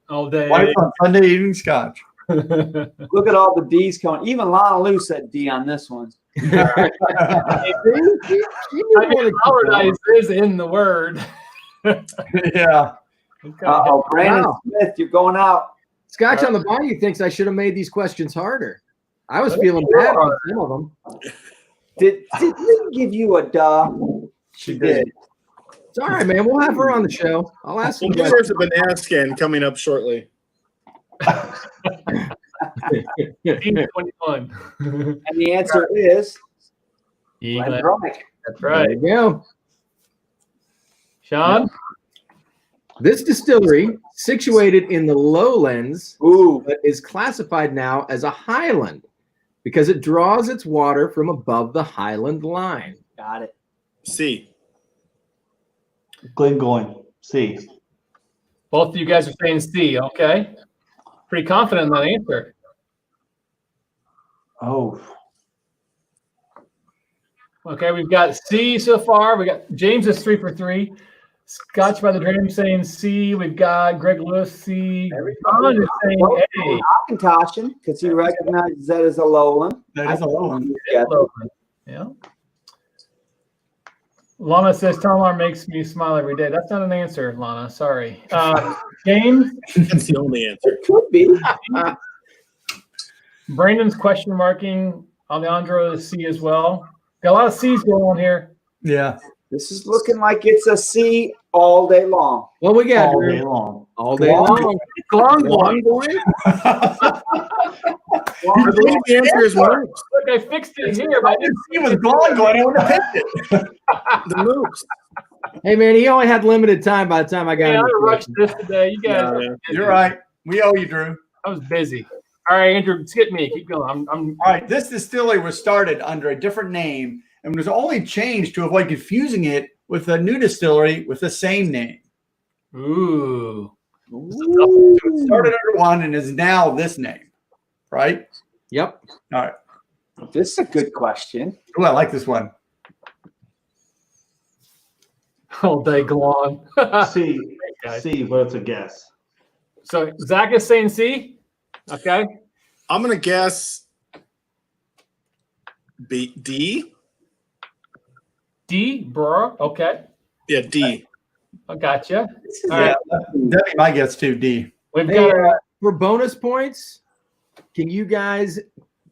All day. Wife on Sunday eating scotch. Look at all the D's coming. Even Lana Lou said D on this one. I mean, Allardyce is in the word. Yeah. Okay. Uh-oh, Brandon Wow. Smith, you're going out. Scotch on the Bayou thinks I should have made these questions harder. I was feeling bad on some of them. Did Lee give you a duh? She did. It's all right, man. We'll have her on the show. I'll ask Well, you. there's a banana skin coming up shortly. 21. And the answer is England. Glenn That's There right. you go. Sean? This distillery, situated in the lowlands, Ooh, but is classified now as a highland because it draws its water from above the highland line. got it. C. Glengoyne. C. Both of you guys are saying C, okay? Pretty confident in that answer. Oh. Okay, we've got C so far. We got James is 3 for 3. Scotch by the Dream saying C. We've got Greg Lewis C. Sean is saying A. Hockentoschen, because he recognizes that as a lowland. That is a low one. Yeah. Yeah. Lana says Tomar makes me smile every day. That's not an answer, Lana. Sorry. James? That's the only answer. It could be. Brandon's question marking. Alejandro is C as well. Got a lot of C's going on here. Yeah. This is looking like it's a C all day long. What we got, All Drew? day long. All day long. I believe the answer is moose. Look, I fixed it here, but I didn't He was blowing going. I would have picked it. The moose. Hey, man, he only had limited time by the time I got Yeah, him. I rushed this today. You guys, Yeah, yeah. You're right. We owe you, Drew. I was busy. All right, Andrew, skip me. Keep going. I'm All right. This distillery was started under a different name and was only changed to avoid confusing it with a new distillery with the same name. ooh. So it started under one and is now this name, right? Yep. All right. This is a good question. Oh, I like this one. All day long. C. guys. C, but it's a guess. So Zach is saying C. Okay. I'm gonna guess B. D. D. Burr. Okay. Yeah, D. I gotcha. All Yeah, right. that'd be my guess too, D. We've Hey, got for bonus points, can you guys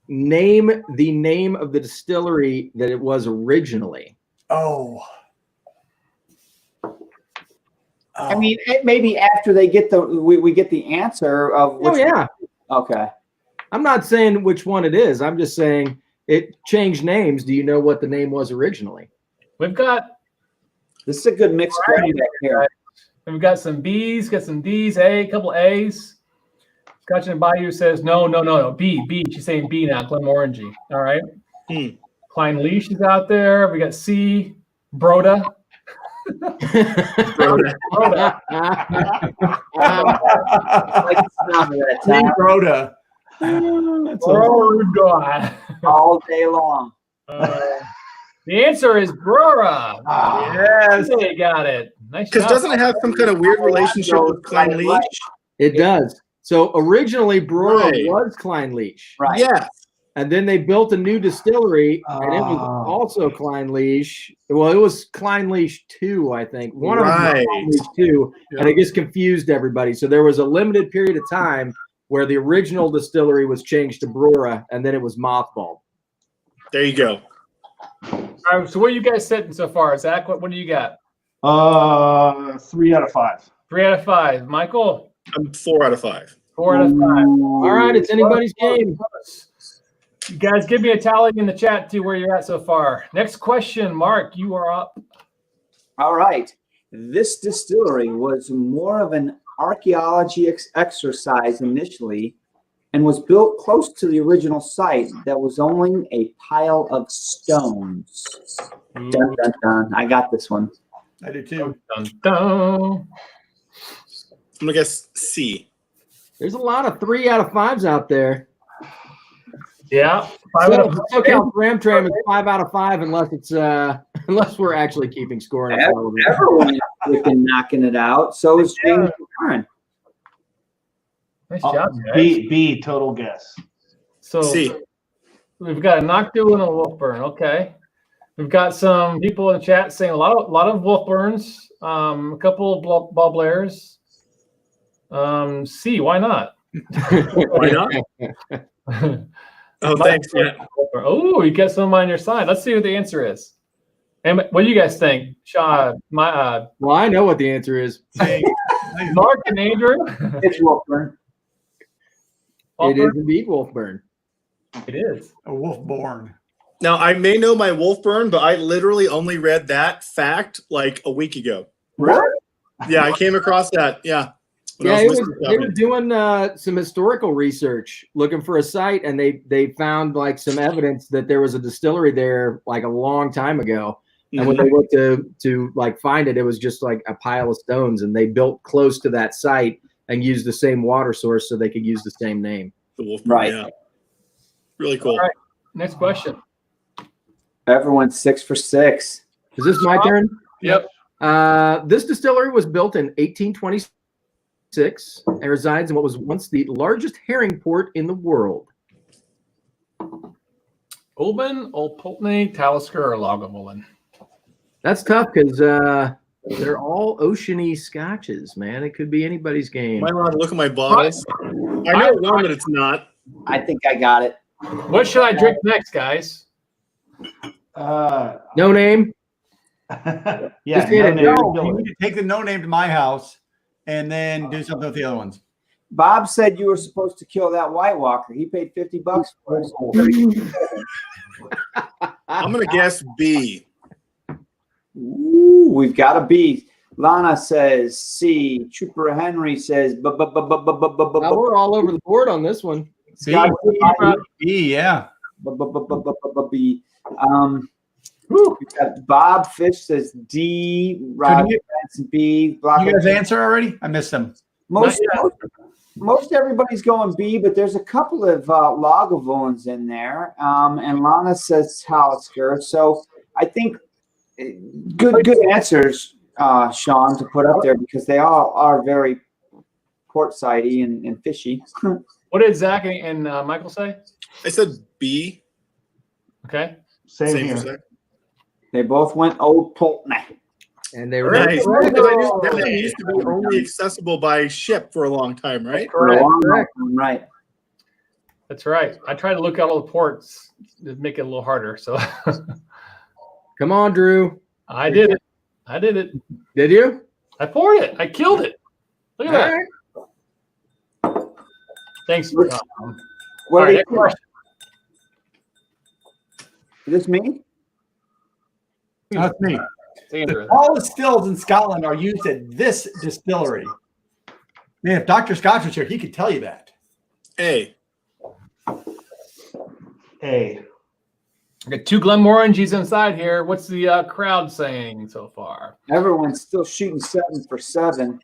name the name of the distillery that it was originally? Oh. I mean, maybe after they get we get the answer of which. Oh yeah. Okay. I'm not saying which one it is. I'm just saying it changed names. Do you know what the name was originally? We've got This is a good mixed bag back here. we've got some B's, got some D's, a couple A's. Scotch and Bayou says no. B. She's saying B now. Glenmorangie. All right. Klein Leash is out there. We got C. Broda. Broda. Broda. All day long. The answer is Brora. Yes. They got it. Nice Because job. doesn't it have some kind of weird relationship with Klein Leach? It does. So originally Brora Right. was Klein Leach. Right. Yeah. And then they built a new distillery, and it was also Klein Leach. Well, it was Klein Leach 2, I think. One of them was Klein Leach 2, and it just confused everybody. So there was a limited period of time where the original distillery was changed to Brora, and then it was mothballed. There you go. All right, so what are you guys sitting so far? Zach, what do you got? 3 out of 5. 3 out of 5. Michael? I'm 4 out of 5. 4 out of 5. All right, it's anybody's game. You guys give me a tally in the chat too where you're at so far. Next question, Mark, you are up. All right. This distillery was more of an archaeology exercise initially and was built close to the original site that was only a pile of stones. Dun, dun, dun. I got this one. I do too. Dun, dun. I'm gonna guess C. There's a lot of 3 out of 5s out there. Yeah. 5 out of 5. SoCal Ram Tram is 5 out of 5 unless it's unless we're actually keeping score. Everyone is freaking knocking it out. So is James Warren. Nice job, guys. B, total guess. So C. we've got a Knockdo and a Wolfburn. Okay. We've got some people in the chat saying a lot of Wolfburns, a couple of Ball Blairs. C, why not? Why not? Oh, thanks, Matt. Oh, you got some on your side. Let's see what the answer is. And what do you guys think? Sean, Well, I know what the answer is. Mark and Andrew. It's Wolfburn. It is indeed Wolfburn. It is. A Wolfborn. Now, I may know my Wolfburn, but I literally only read that fact like a week ago. Really? Yeah, I came across that. Yeah. When Yeah, I was they were doing some historical research, looking for a site, and they found like some evidence that there was a distillery there like a long time ago. And when they went to like find it, it was just like a pile of stones, and they built close to that site and used the same water source so they could use the same name. The Wolfburn, Right. yeah. Really cool. All right. Next question. Everyone's 6 for 6. Is this my turn? Yep. This distillery was built in 1826 and resides in what was once the largest herring port in the world. Oldman, Old Pulteney, Talisker, or Lagavulin? That's tough because they're all oceany scotches, man. It could be anybody's game. Am I allowed to look at my bottles? I know one, but it's not. I think I got it. What should I drink next, guys? No name. Yeah, Just hit it. name, No, kill you it. need to take the no name to my house and then do something with the other ones. Bob said you were supposed to kill that White Walker. He paid $50 for it. I'm going to guess B. Ooh, we've got a B. Lana says C. Trooper Henry says Now we're all over the board on this one. Scott B, yeah. B. We've got Bob Fish says D. Rob Benson B. Blah, You blah, guys answer already? I missed them. Most everybody's going B, but there's a couple of Lagavulins in there. And Lana says Talisker. So I think good answers, Sean, to put up there because they all are very port-sidey and fishy. What did Zach and Michael say? I said B. Okay. Same Same here. for Zach. They both went Old Pulteney. And they were Right. Because I knew that one used to be only accessible by ship for a long time, right? For a long correct. time, right. That's right. I tried to look at all the ports to make it a little harder. So Come on, Drew. I did it. I did it. Did you? I poured it. I killed it. Look at All that. right. Thanks. What All are right, they? next question. Is this me? That's me. Andrew. All the stills in Scotland are used at this distillery. Man, if Dr. Scotch was here, he could tell you that. A. A. I got 2 Glenmorangies inside here. What's the crowd saying so far? Everyone's still shooting 7 for 7.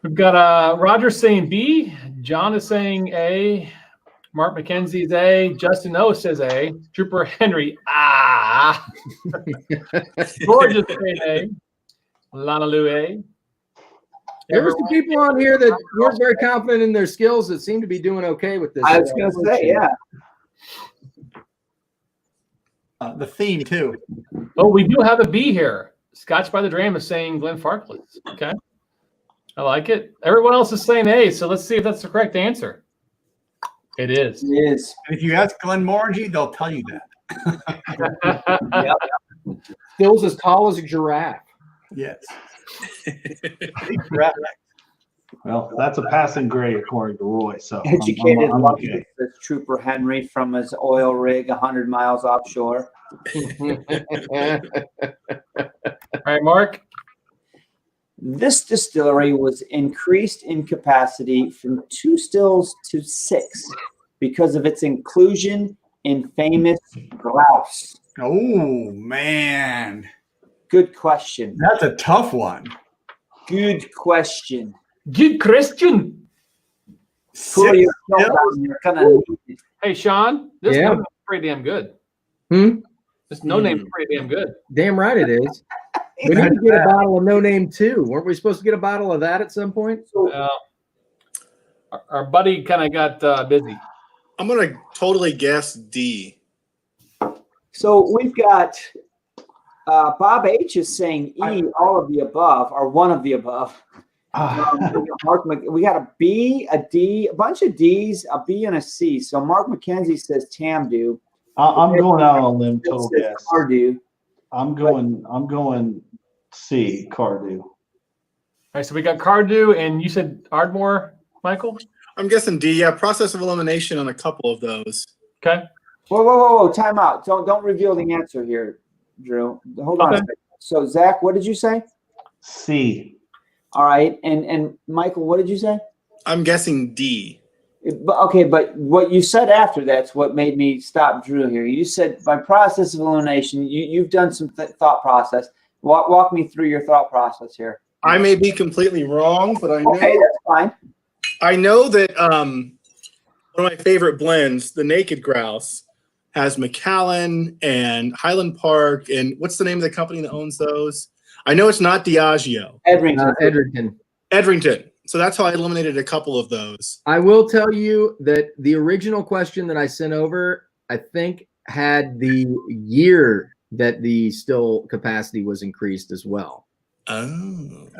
We've got Roger saying B. John is saying A. Mark McKenzie's A. Justin O says A. Trooper Henry, George is saying A. Lana Lou A. There were some people on here that weren't very confident in their skills that seem to be doing okay with this. I was going to say, yeah. The theme, too. Oh, we do have a B here. Scotch by the Dram is saying Glenn Farkless. Okay. I like it. Everyone else is saying A, so let's see if that's the correct answer. It is. It is. And if you ask Glenmorangie, they'll tell you that. Stills as tall as a giraffe. Yes. Well, that's a passing grade according to Roy. So Educated I'm lucky, okay. says Trooper Henry from his oil rig 100 miles offshore. All right, Mark. This distillery was increased in capacity from 2 stills to 6 because of its inclusion in famous grouse. Oh, man. Good question. That's a tough one. Good question. Good question. Pull 6 yourself stills? out. You're gonna need it. Hey, Sean, this Yeah. no name's pretty damn good. This no name's pretty damn good. Damn right it is. We need to get a bottle of No Name too. Weren't we supposed to get a bottle of that at some point? Our buddy kind of got busy. I'm going to totally guess D. So we've got Bob H is saying E, all of the above, or one of the above. Mark, we got a B, a D, a bunch of D's, a B, and a C. So Mark McKenzie says Tamdu. I'm going out on a limb. Total Says guess. Cardew. I'm going C. Cardew. All right, so we got Cardew, and you said Ardmore, Michael? I'm guessing D. Yeah, process of elimination on a couple of those. Okay. Whoa! Time out! Don't reveal the answer here, Drew. Hold on a second. So Zach, what did you say? C. All right, and Michael, what did you say? I'm guessing D. But what you said after that's what made me stop Drew here. You said by process of elimination, you've done some thought process. Walk me through your thought process here. I may be completely wrong, but I know that's fine. I know that one of my favorite blends, the Naked Grouse, has Macallan and Highland Park, and what's the name of the company that owns those? I know it's not Diageo. Edrington. Edrington. So that's how I eliminated a couple of those. I will tell you that the original question that I sent over, I think, had the year that the still capacity was increased as well. Oh.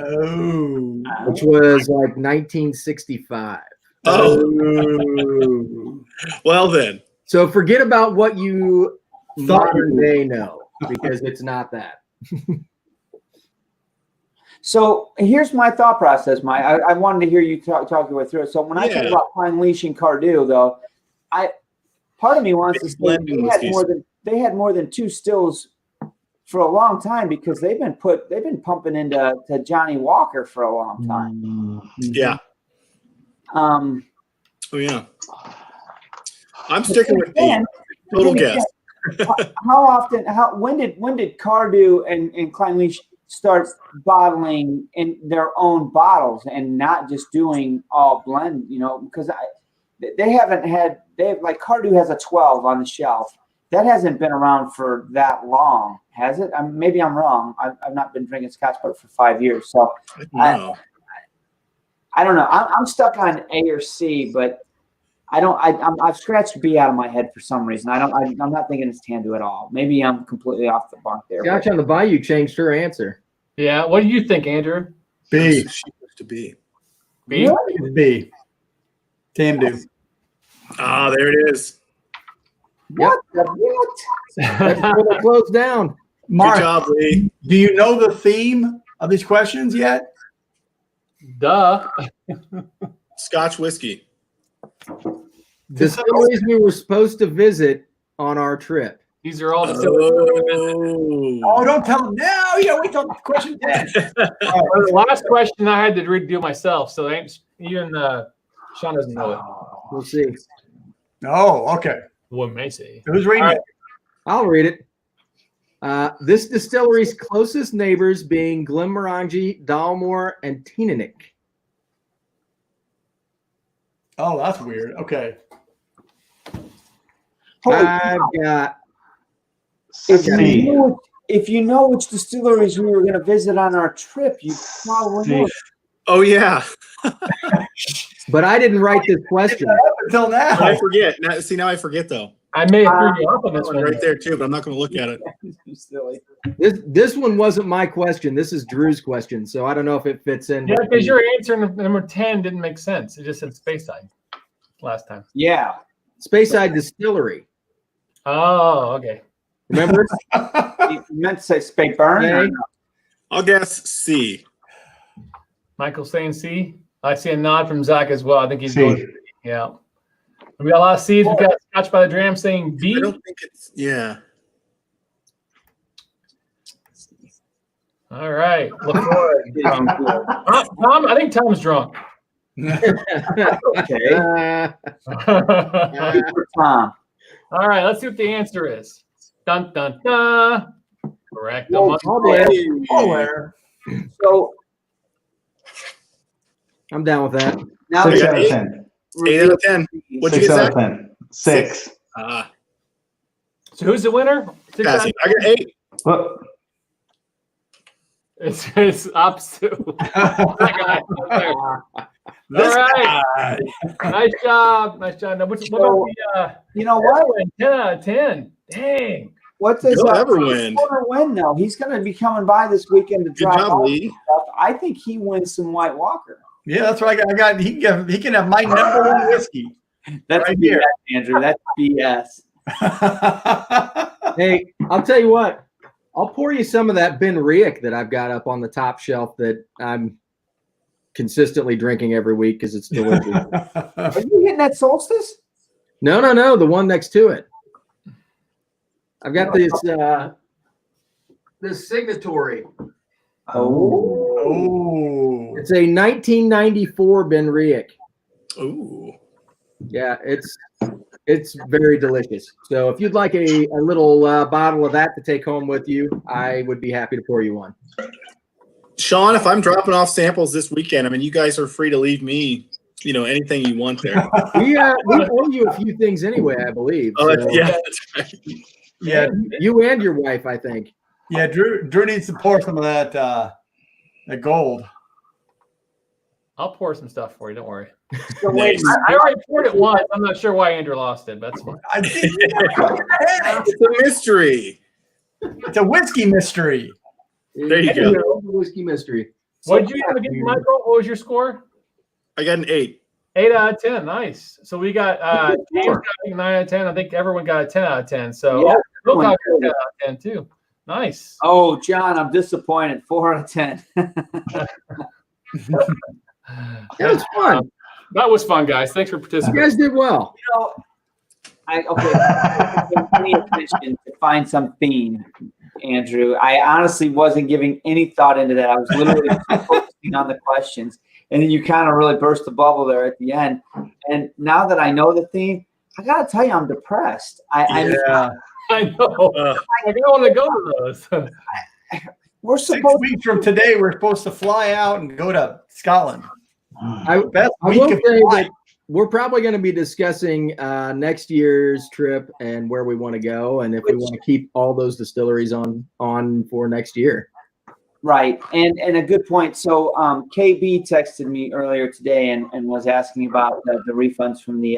Which was like 1965. Oh. Well then. So forget about what you modern day know, because it's not that. So here's my thought process, Mike. I wanted to hear you talk your way through it. So when I think about Pine Leash and Cardew, though, part of me wants to say they had more than 2 stills for a long time because they've been pumping into Johnny Walker for a long time. Yeah. Oh yeah. I'm sticking with D. Total guess. How often? When did Cardew and Klein Leash start bottling in their own bottles and not just doing all blend? Because they have like Cardew has a 12 on the shelf. That hasn't been around for that long, has it? Maybe I'm wrong. I've not been drinking Scotch for 5 years, so no. I don't know. I'm stuck on A or C, but I've scratched B out of my head for some reason. I'm not thinking it's Tamdu at all. Maybe I'm completely off the bunk there. Scotch on the Bayou changed her answer. Yeah. What do you think, Andrew? B. She used to be. B. B. Tamdu. Ah, there it is. What? What? That's before they closed down. Mark, Good job, Lee. do you know the theme of these questions yet? Duh. Scotch whiskey. Distilleries we were supposed to visit on our trip. These are all distilleries. Oh, don't tell them now. You gotta wait till question 10. The last question I had to redo myself, so even Sean doesn't know it. We'll see. Oh, okay. What may say? Who's reading All right. it? I'll read it. This distillery's closest neighbors being Glenmorangie, Dalmore, and Teenanick. Oh, that's weird. Okay. I've got If you know which distilleries we were going to visit on our trip, you probably know. Oh, yeah. but I didn't write this question. Until now. I forget. Now I forget, though. I may have threw you up on this one. Right there, too, but I'm not going to look at it. This one wasn't my question. This is Drew's question, so I don't know if it fits in. Yeah, because your answer number 10 didn't make sense. It just said Speyside last time. Yeah. Speyside Distillery. Oh, okay. Remember? You meant to say Spade Burn? Okay. I'll guess C. Michael saying C. I see a nod from Zach as well. I think he's C. going. Yeah. We got a lot of C's. We got Scotch by the Dram saying B. I don't think it's, yeah. All right. Look forward. Tom, I think Tom's drunk. Okay. Tom. All right. Let's see what the answer is. Dun, dun, dun. Correct. Whoa, So I'm down with that. now 6 got out of eight. 10. 8 out of 10. What'd you 6 get, out of Zach? 10. 6. Ah, So who's the winner? 6 out of passing. I got 8. Well, It's opposite. That guy. This All right. guy. Nice job. Nice job. Now, what about the you know what? 10 out of 10? Dang. What's this? He'll ever win. Win though. He's going to be coming by this weekend to Good drive job, all Lee. this stuff. I think he wins some White Walker. Yeah, that's what I got. He can have my number one whiskey. That's Right BS, here. Andrew. That's BS. Hey, I'll tell you what. I'll pour you some of that Ben Riach that I've got up on the top shelf that I'm consistently drinking every week because it's delicious. Are you hitting that Solstice? No. The one next to it. I've got this signatory. Oh. It's a 1994 Ben Riach. Ooh. Yeah, it's very delicious. So if you'd like a little bottle of that to take home with you, I would be happy to pour you one. Sean, if I'm dropping off samples this weekend, I mean, you guys are free to leave me, anything you want there. We owe you a few things anyway, I believe. Oh, So, yeah, that's right. Yeah, you and your wife, I think. yeah. Drew needs to pour some of that gold. I'll pour some stuff for you. Don't worry. So Nice. I already poured it once. I'm not sure why Andrew lost it, but that's fine. I think It's a mystery. it's a whiskey mystery. There you go. Whiskey mystery. What did you have again, Michael? What was your score? I got an 8. 8 out of 10. Nice. So we got James got I think 9 out of 10. I think everyone got a 10 out of 10. So Yeah, Bill got a 10 out of 10 too. Nice. Oh, John, I'm disappointed. 4 out of 10. That was fun. That was fun, guys. Thanks for You participating. guys did well. I pay attention to find some theme, Andrew. I honestly wasn't giving any thought into that. I was literally focusing on the questions, and then you kind of really burst the bubble there at the end. And now that I know the theme, I gotta tell you, I'm depressed. I mean, I know. I don't want to go to those. we're 6 supposed weeks from today, we're supposed to fly out and go to Scotland. I Best will week of say flight. that we're probably going to be discussing next year's trip and where we want to go, and if we want to keep all those distilleries on for next year. right, and a good point. So KB texted me earlier today and was asking about the refunds from the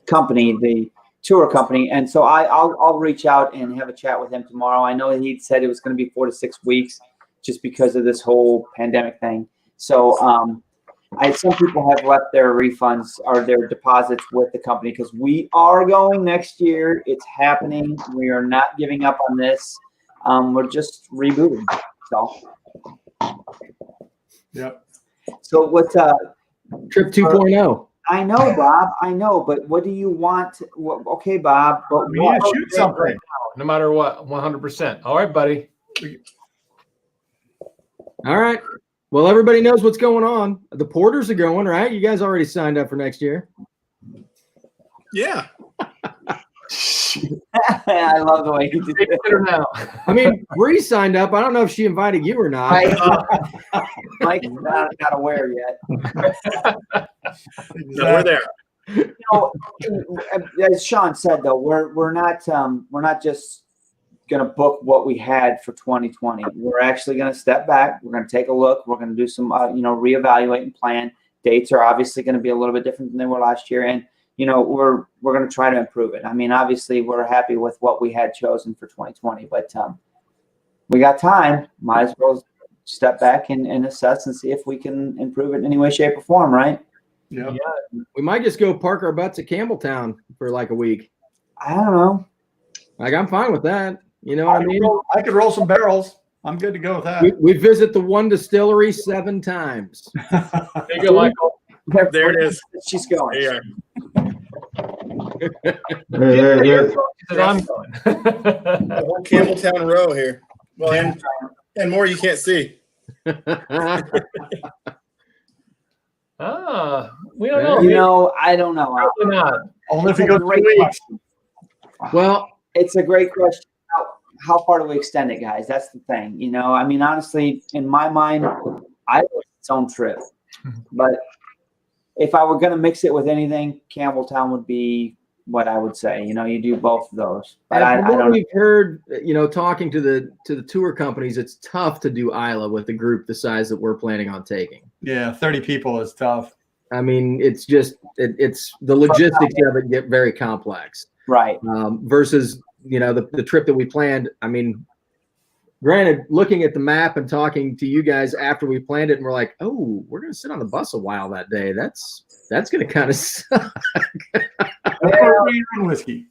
company, the tour company, and so I'll reach out and have a chat with him tomorrow. I know he said it was going to be 4 to 6 weeks, just because of this whole pandemic thing. So Some people have left their refunds or their deposits with the company because we are going next year. It's happening. We are not giving up on this. We're just rebooting. So. Yep. So what's Trip 2.0. I know, Bob. I know, but what do you want? Okay, Bob. But We need to shoot something. No matter what, 100%. All right, buddy. All right. Well, everybody knows what's going on. The Porters are going, right? You guys already signed up for next year. Yeah. I love the way you did it. Now. I mean, Bree signed up. I don't know if she invited you or not. Mike's not aware yet. No, we're there. You know, as Sean said, though, we're not just going to book what we had for 2020. We're actually going to step back. We're going to take a look. We're going to do some, reevaluate and plan. Dates are obviously going to be a little bit different than they were last year, and we're going to try to improve it. I mean, obviously, we're happy with what we had chosen for 2020, but we got time. Might as well step back and assess and see if we can improve it in any way, shape, or form. Right? Yep. Yeah. We might just go park our butts at Campbelltown for like a week. I don't know. Like, I'm fine with that. You know what I mean? I could roll some barrels. I'm good to go with that. We visit the one distillery 7 times. There you go, Michael. There it is. She's going. There I'm going. The whole Campbelltown row here. Well, and more you can't see. We don't know. I don't know. Probably not. Only if we go 3 weeks. Well, it's a great question. How far do we extend it, guys? That's the thing. I mean, honestly, in my mind, I want its own trip. But if I were going to mix it with anything, Campbelltown would be what I would say. You do both of those. But I don't know. We've heard, talking to the tour companies, it's tough to do Isla with a group the size that we're planning on taking. Yeah, 30 people is tough. I mean, it's just it's the logistics of it get very complex. Right. Versus the trip that we planned. I mean, granted, looking at the map and talking to you guys after we planned it, and we're like, oh, we're going to sit on the bus a while that day. That's going to kind of suck. Whiskey.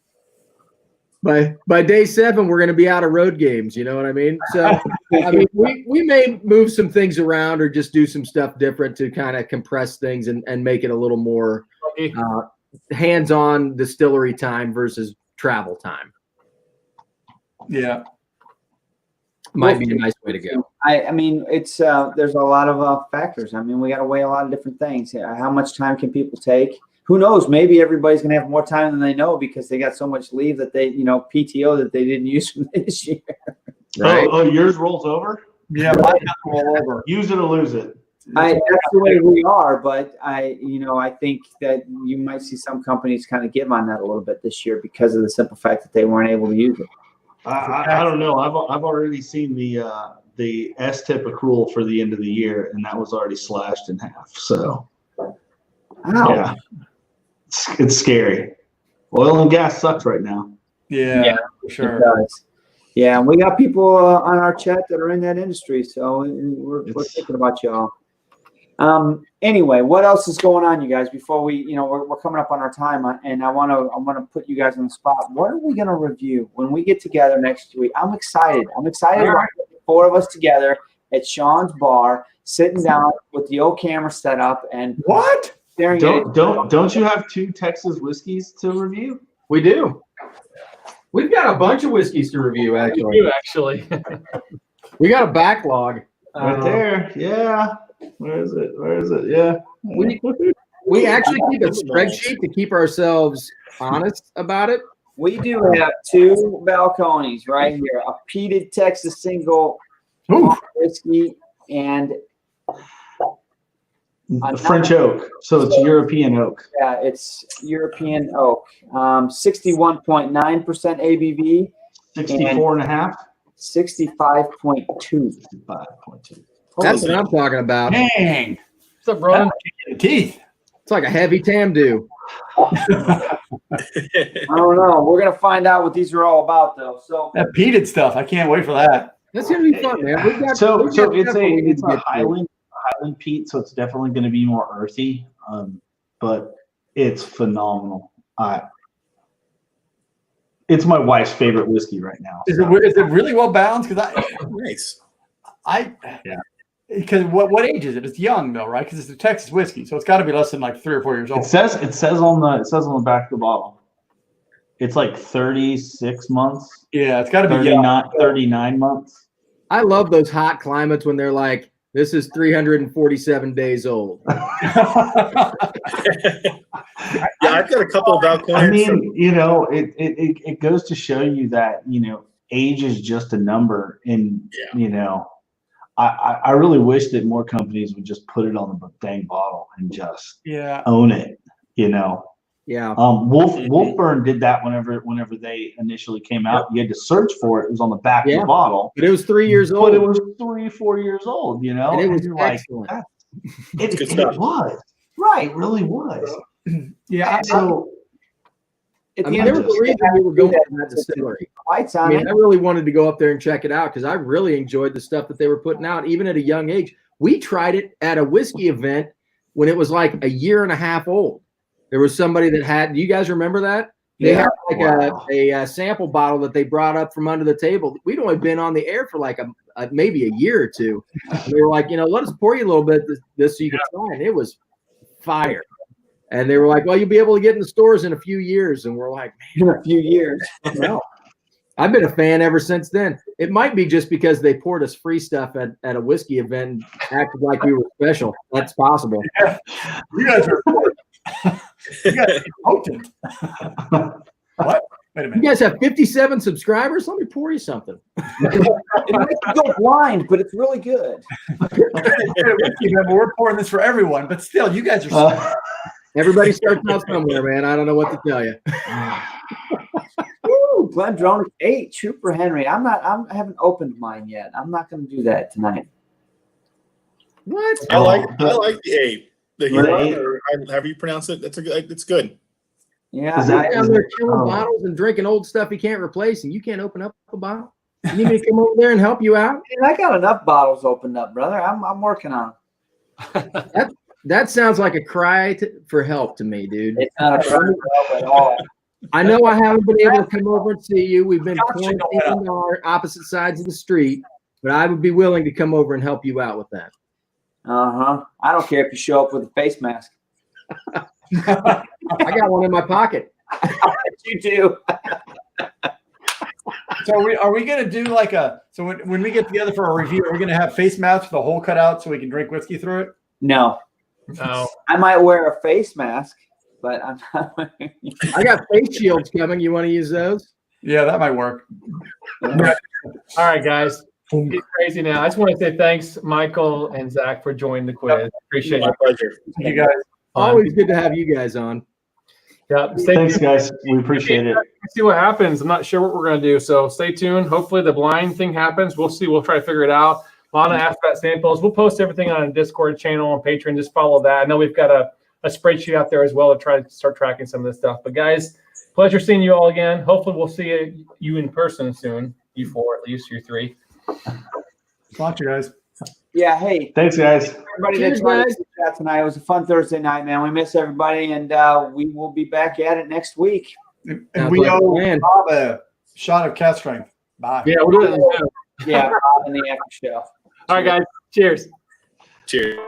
By day 7, we're going to be out of road games. You know what I mean? So, I mean, we may move some things around or just do some stuff different to kind of compress things and make it a little more hands-on distillery time versus travel time. Yeah. Might be a nice way to go. I mean, it's there's a lot of factors. I mean, we got to weigh a lot of different things. How much time can people take? Who knows? Maybe everybody's going to have more time than they know because they got so much leave that they, PTO that they didn't use from this year. Right? Oh, yours rolls over? Yeah, mine roll over. Use it or lose it. That's the way we are, but I think that you might see some companies kind of give on that a little bit this year because of the simple fact that they weren't able to use it. I don't know. I've already seen the S-tip accrual for the end of the year, and that was already slashed in half. So, yeah, it's scary. Oil and gas sucks right now. Yeah, for sure. It does. Yeah, and we got people on our chat that are in that industry, so we're thinking about y'all. Anyway, what else is going on, you guys? Before we, we're coming up on our time, and I want to put you guys on the spot. What are we going to review when we get together next week? I'm excited. I'm excited about the 4 of us together at Sean's bar, sitting down with the old camera set up and what? Don't you have 2 Texas whiskeys to review? We do. We've got a bunch of whiskeys to review, actually. We got a backlog. Right there. Yeah. Where is it? Yeah. We actually keep a spreadsheet to keep ourselves honest about it. We do have 2 balconies right here, a peated Texas single whiskey and French oak. So it's European oak. Yeah, it's European oak. 61.9% ABV. 64.5. 65.2. 65.2. That's what I'm talking about. Dang. What's up, bro? Teeth. It's like a heavy Tamdu. I don't know. We're gonna find out what these are all about, though. So That peated stuff. I can't wait for that. That's gonna be fun, man. So it's a Highland peat, so it's definitely going to be more earthy. But it's phenomenal. It's my wife's favorite whiskey right now. Is it really well balanced? Because Nice. Because what age is it? It's young though, right? Because it's a Texas whiskey, so it's got to be less than like 3 or 4 years old. It says on the back of the bottle. It's like 36 months. Yeah, it's got to be 39 months. I love those hot climates when they're like, this is 347 days old. Yeah, I've got a couple of Valcoins. I mean, it goes to show you that, age is just a number. And, I really wish that more companies would just put it on the dang bottle and just own it, Yeah. Wolfburn did that whenever they initially came out. You had to search for it. It was on the back of the bottle. But it was 3 years old. But it was 3-4 years old, And it was excellent. It was. Right, it really was. Yeah. So I mean, there was a reason we were going to that distillery. Lights I on mean, it. I really wanted to go up there and check it out because I really enjoyed the stuff that they were putting out, even at a young age. We tried it at a whiskey event when it was like a year and a half old. There was somebody that had, do you guys remember that? They had like a sample bottle that they brought up from under the table. We'd only been on the air for like maybe a year or two. And they were like, let us pour you a little bit of this so you can try it. And it was fire. And they were like, well, you'll be able to get in the stores in a few years. And we're like, man, In a few years. no. I've been a fan ever since then. It might be just because they poured us free stuff at a whiskey event and acted like we were special. That's possible. You guys are potent. What? Wait a You minute. guys have 57 subscribers? Let me pour you something. It makes you go blind, but it's really good. We're pouring this for everyone, but still, you guys are. Everybody starts out somewhere, man. I don't know what to tell you. Woo, Glendronach 8, Trooper Henry. I haven't opened mine yet. I'm not going to do that tonight. What? I like the 8. The Right. Huron, or however you pronounce it. It's good. Yeah. Is He's that- down there killing bottles and drinking old stuff he can't replace, and you can't open up a bottle? You need me to come over there and help you out? I got enough bottles opened up, brother. I'm working on them. That sounds like a cry for help to me, dude. It's not a problem at all. I know I haven't been able to come over and see you. We've been Gotcha. quarantined on opposite sides of the street, but I would be willing to come over and help you out with that. I don't care if you show up with a face mask. I got one in my pocket. You do. So are we going to do like when we get together for a review, are we going to have face masks with the hole cut out so we can drink whiskey through it? No. No. I might wear a face mask, but I'm not wearing. I got face shields coming. You want to use those? Yeah, that might work. All right, guys. It's crazy now. I just want to say thanks, Michael and Zach, for joining the quiz. Appreciate My it. pleasure. You guys. Always good to have you guys on. Yeah, stay Thanks, tuned. guys. We appreciate it. See what happens. I'm not sure what we're going to do, so stay tuned. Hopefully the blind thing happens. We'll see. We'll try to figure it out. Lana asked about samples. We'll post everything on a Discord channel and Patreon. Just follow that. I know we've got a spreadsheet out there as well to try to start tracking some of this stuff. But guys, pleasure seeing you all again. Hopefully we'll see you in person soon. You 4 at least, you 3. Watch you guys. Yeah. Hey, Thanks, guys. everybody Cheers, that joined guys. us chat tonight. It was a fun Thursday night, man. We miss everybody, and we will be back at it next week. And Sounds we like a owe plan. Bob a shot of cat strength. Bye. Yeah, we'll do it. Yeah, in the after show. All right, guys. Cheers. Cheers.